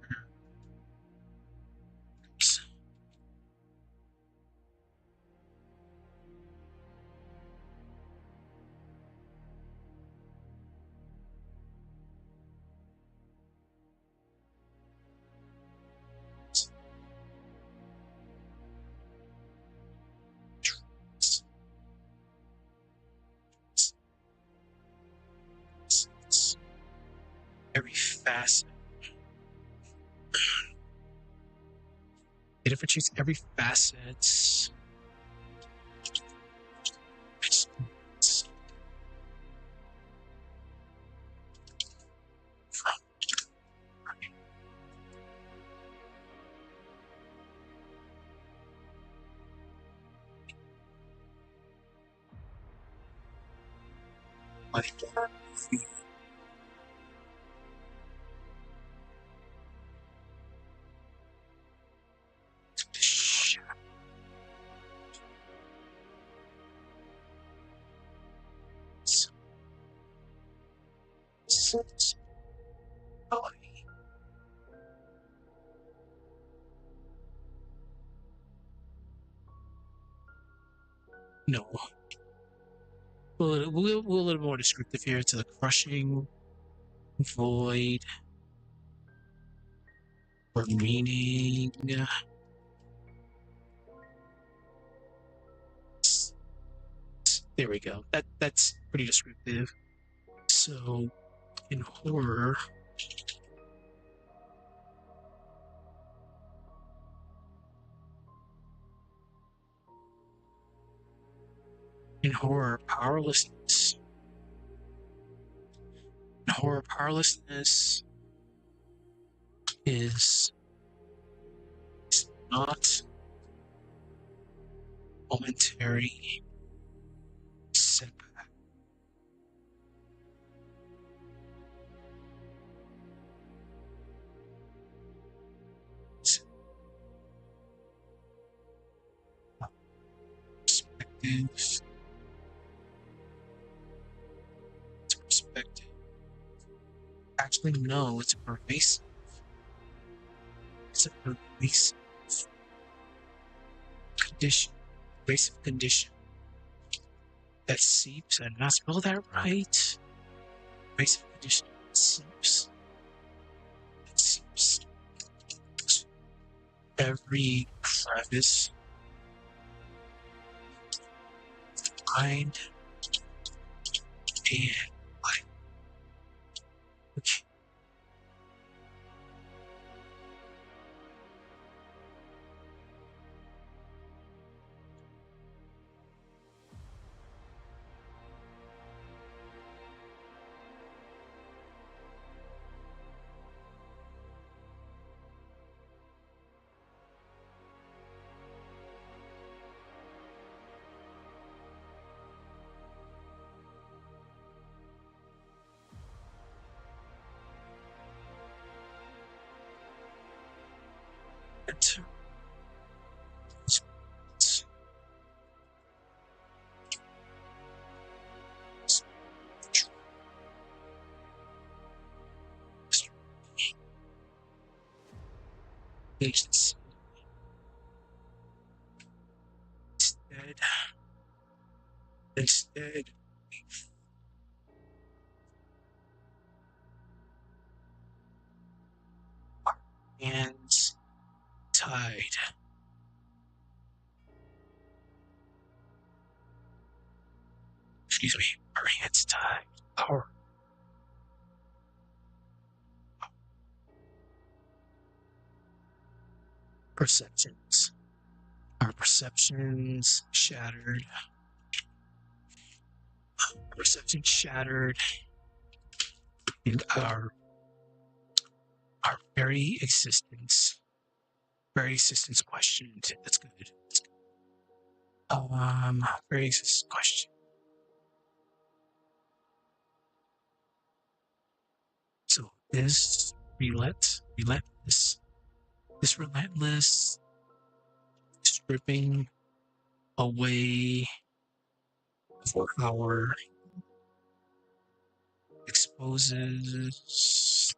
Every facet. It differentiates every facet. No. We're a little more descriptive here to the crushing void or meaning. There we go. That's pretty descriptive. So in horror, powerlessness. In horror, powerlessness is not momentary setback. Perspective. It's perspective. Actually, no, it's a pervasive. It's a pervasive condition. Pervasive condition that seeps. I did not spell that right. Pervasive condition that seeps. It seeps every crevice, mind, and life. Okay. Instead, instead, our hands tied. Excuse me, our hands tied. Our perceptions. Our perceptions shattered. Perception shattered. And our very existence questioned. That's good. That's good. Very existence question. So this relentless stripping away of our exposes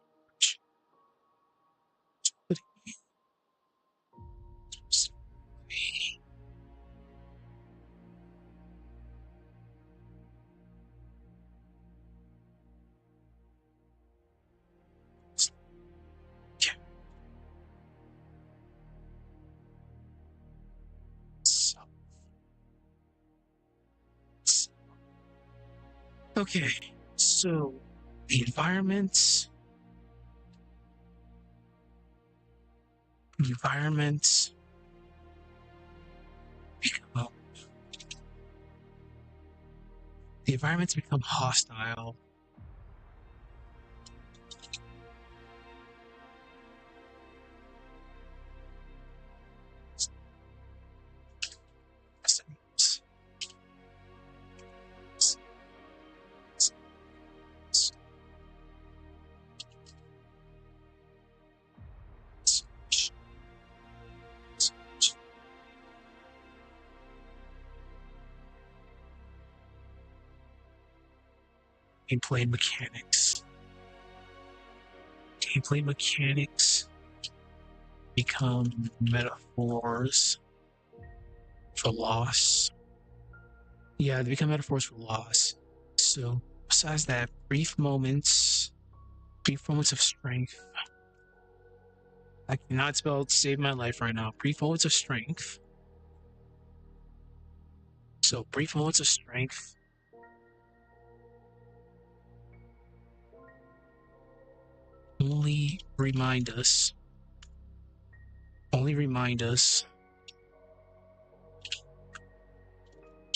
okay, so the environment become the environments become hostile. Gameplay mechanics become metaphors for loss. Yeah, they become metaphors for loss. So besides that, brief moments of strength. I cannot spell save my life right now. Brief moments of strength. So brief moments of strength only remind us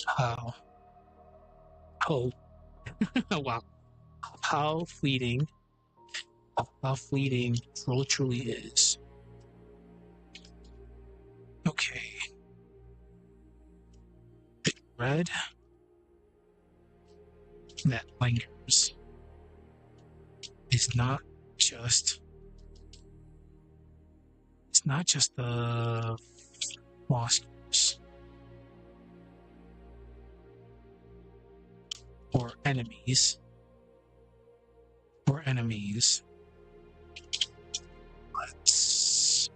how oh wow how fleeting troll truly is. Okay. The dread that lingers is not just the monsters or enemies. Let's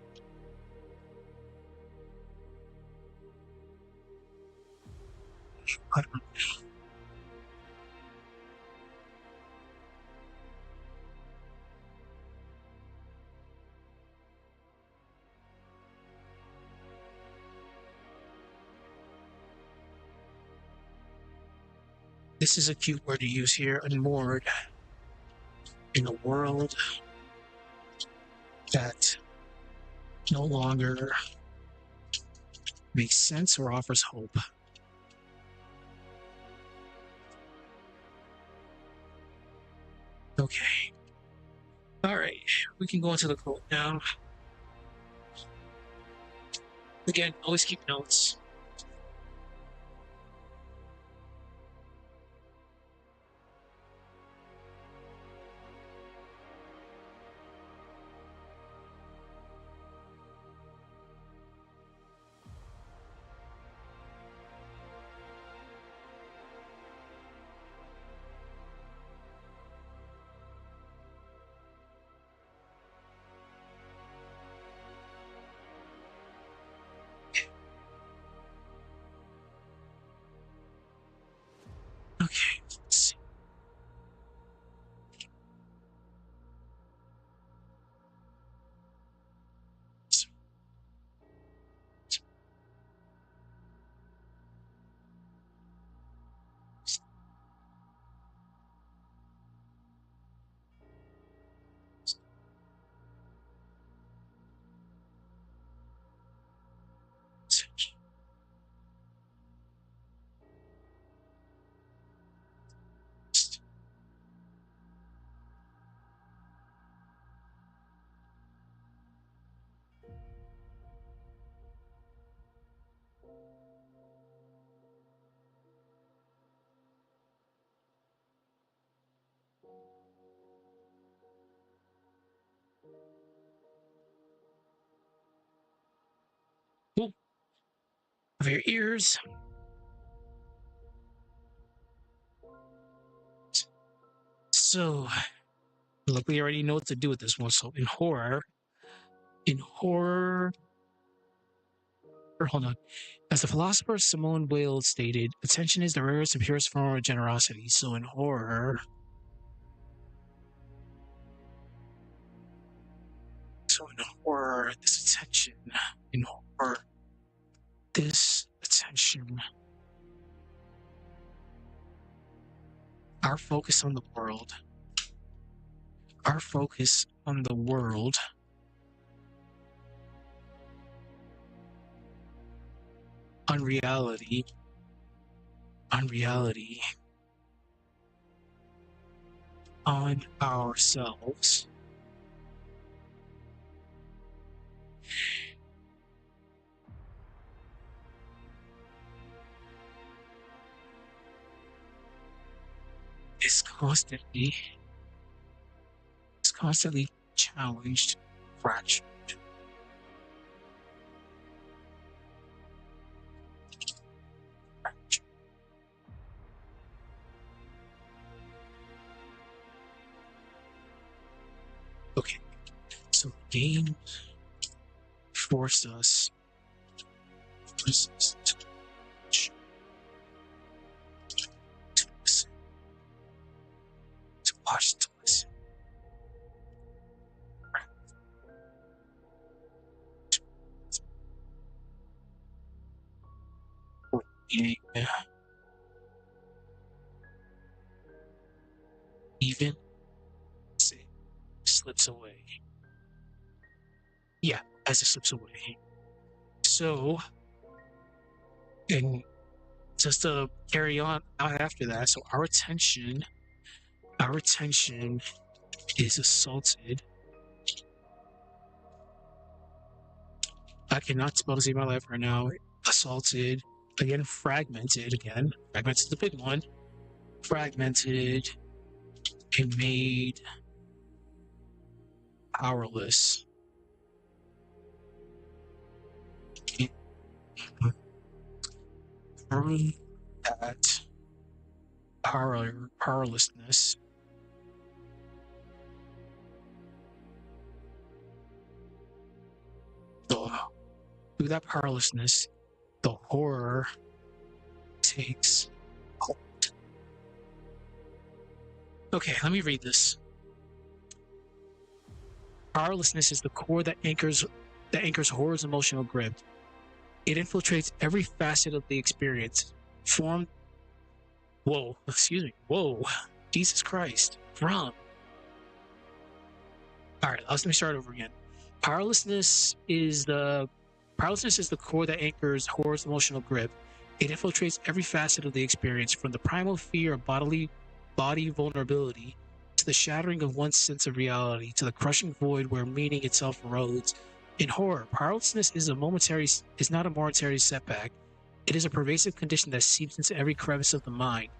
this is a cute word to use here. Unmoored in a world that no longer makes sense or offers hope. Okay. All right. We can go into the quote now. Again, always keep notes. of your ears. So, luckily, I already know what to do with this one. So, in horror, hold on. As the philosopher Simone Weil stated, attention is the rarest and purest form of generosity. So, in horror, this attention, in horror, this attention, our focus on the world, on reality, on ourselves, is constantly challenged, fractured. Okay, so games force us to listen, to watch, to listen. Even slips away. Yeah, as it slips away. So, and just to carry on out after that, so our attention is assaulted. I cannot spell to save my life right now. Assaulted again, fragmented again. Fragmented is the big one. Fragmented and made powerless. Through that powerlessness, the horror takes hold. Okay, let me read this. Powerlessness is the core that anchors horror's emotional grip. It infiltrates every facet of the experience. Jesus Christ. All right, let me start over again. Powerlessness is the core that anchors horror's emotional grip. It infiltrates every facet of the experience, from the primal fear of body vulnerability, to the shattering of one's sense of reality, to the crushing void where meaning itself erodes. In horror, powerlessness is not a momentary setback. It is a pervasive condition that seeps into every crevice of the mind.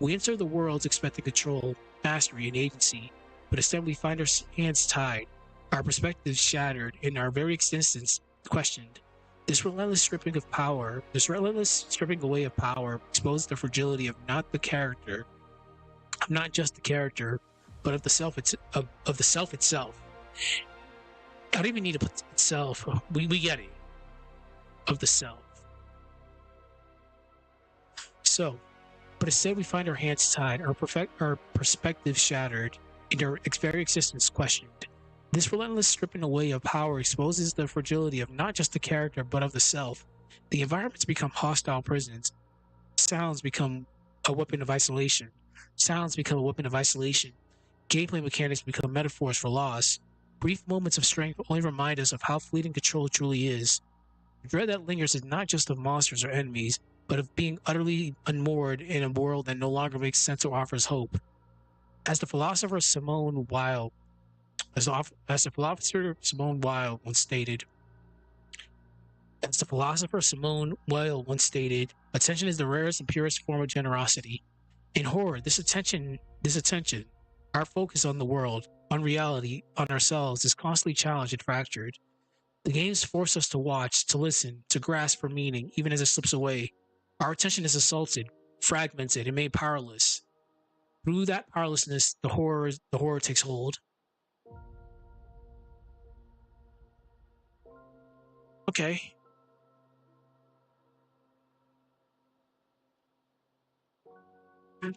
We enter the worlds expecting control, mastery, and agency, but instead we find our hands tied, our perspectives shattered, and our very existence questioned. This relentless stripping away of power, exposes the fragility of not just the character, but of the self itself. I don't even need to put itself. We get it. Of the self. So, but instead we find our hands tied, our perspective shattered, and our very existence questioned. This relentless stripping away of power exposes the fragility of not just the character, but of the self. The environments become hostile prisons. Sounds become a weapon of isolation. Gameplay mechanics become metaphors for loss. Brief moments of strength only remind us of how fleeting control truly is. The dread that lingers is not just of monsters or enemies, but of being utterly unmoored in a world that no longer makes sense or offers hope. As the philosopher Simone Weil once stated, attention is the rarest and purest form of generosity. In horror, this attention, our focus on the world, on reality, on ourselves, is constantly challenged and fractured. The games force us to watch, to listen, to grasp for meaning, even as it slips away. Our attention is assaulted, fragmented, and made powerless. Through that powerlessness, the horror takes hold. Okay.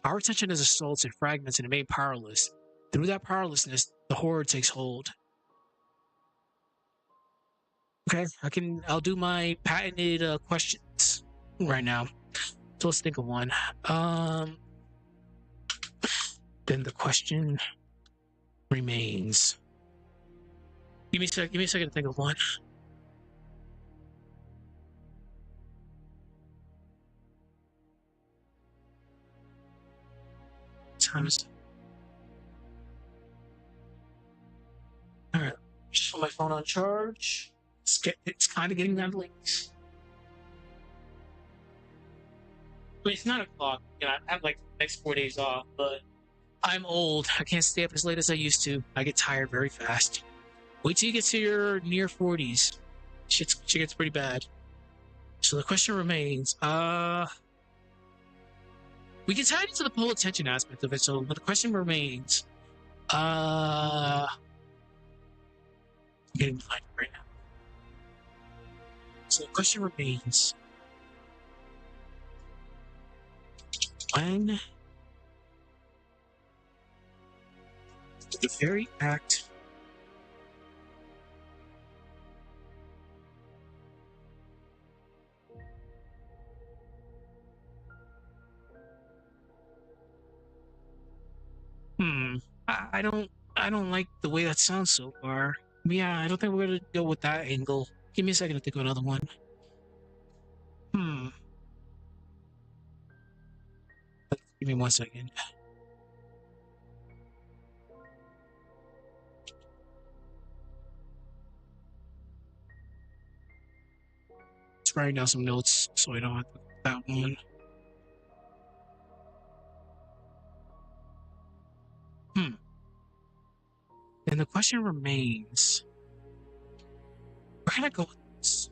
Our attention is assaulted, fragmented, and made powerless. Through that powerlessness, the horror takes hold. Okay, I'll do my patented questions right now. So let's think of one. Then the question remains. Give me a second to think of one. Times. All right, just put my phone on charge. It's kind of getting down to links. But it's 9 o'clock. You know, I have like the next 4 days off, but I'm old. I can't stay up as late as I used to. I get tired very fast. Wait till you get to your near 40s. Shit gets pretty bad. So the question remains, we can tie it into the full attention aspect of it, so but the question remains, I'm getting blind right now. So the question remains, when the very act I don't like the way that sounds so far. Yeah, I don't think we're gonna go with that angle. Give me a second to think of another one. Give me 1 second. Just writing down some notes so I don't have to look at that one. And the question remains, where can I go with this?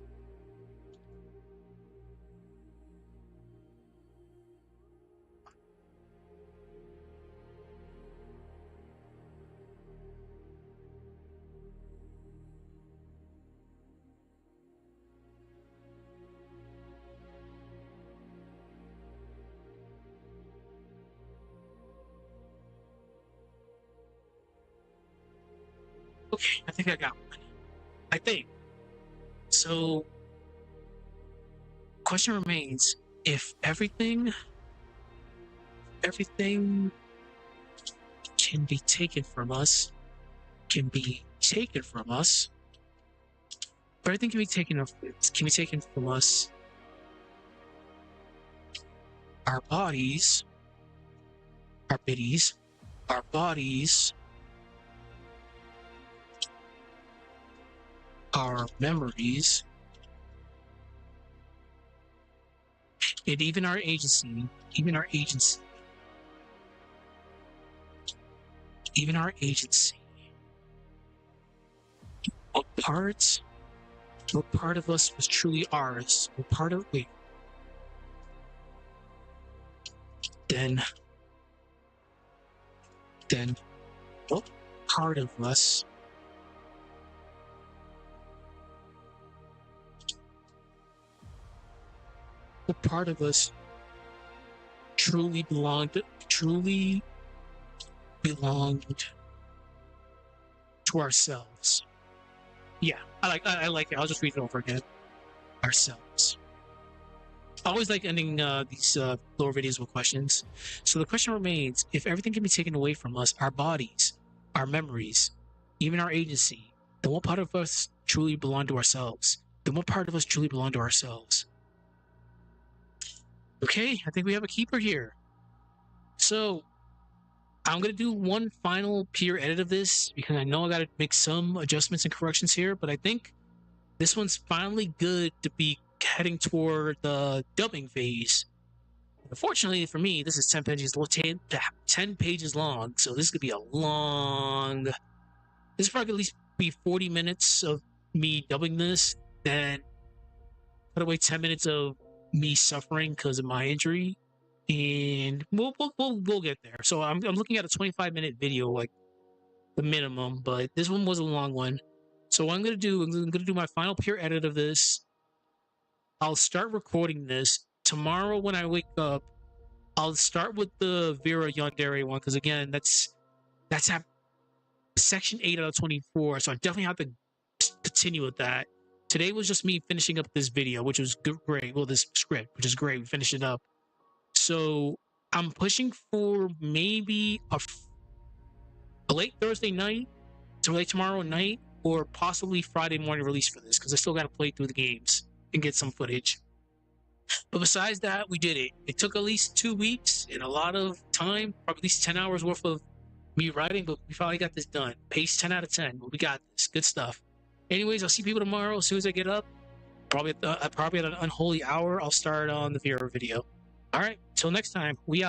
Okay, I think I got one. I think. So, question remains, if everything can be taken from us, if everything can be taken from us, our bodies, our biddies, our bodies, our memories, and even our agency, what part of us was truly ours? Then what part of us truly belonged to ourselves? Yeah, I like it. I'll just read it over again. Ourselves. I always like ending these lower videos with questions. So the question remains, if everything can be taken away from us, our bodies, our memories, even our agency, then what part of us truly belong to ourselves? Okay, I think we have a keeper here. So I'm going to do one final peer edit of this because I know I got to make some adjustments and corrections here, but I think this one's finally good to be heading toward the dubbing phase. Unfortunately for me, this is 10 pages long, so this could be a long... This is probably at least be 40 minutes of me dubbing this than cut away 10 minutes of me suffering because of my injury, and we'll get there. So I'm looking at a 25-minute video, like the minimum, but this one was a long one. So what I'm gonna do my final pure edit of this. I'll start recording this tomorrow when I wake up. I'll start with the Vera Yandere one because again, that's section 8 out of 24. So I definitely have to continue with that. Today was just me finishing up this video, which was great. Well, this script, which is great. We finished it up. So I'm pushing for maybe a late Thursday night to late tomorrow night, or possibly Friday morning release for this because I still got to play through the games and get some footage. But besides that, we did it. It took at least 2 weeks and a lot of time, probably at least 10 hours worth of me writing, but we finally got this done. Pace 10 out of 10. But we got this. Good stuff. Anyways, I'll see people tomorrow as soon as I get up. Probably at an unholy hour, I'll start on the Vera video. All right, till next time, we out.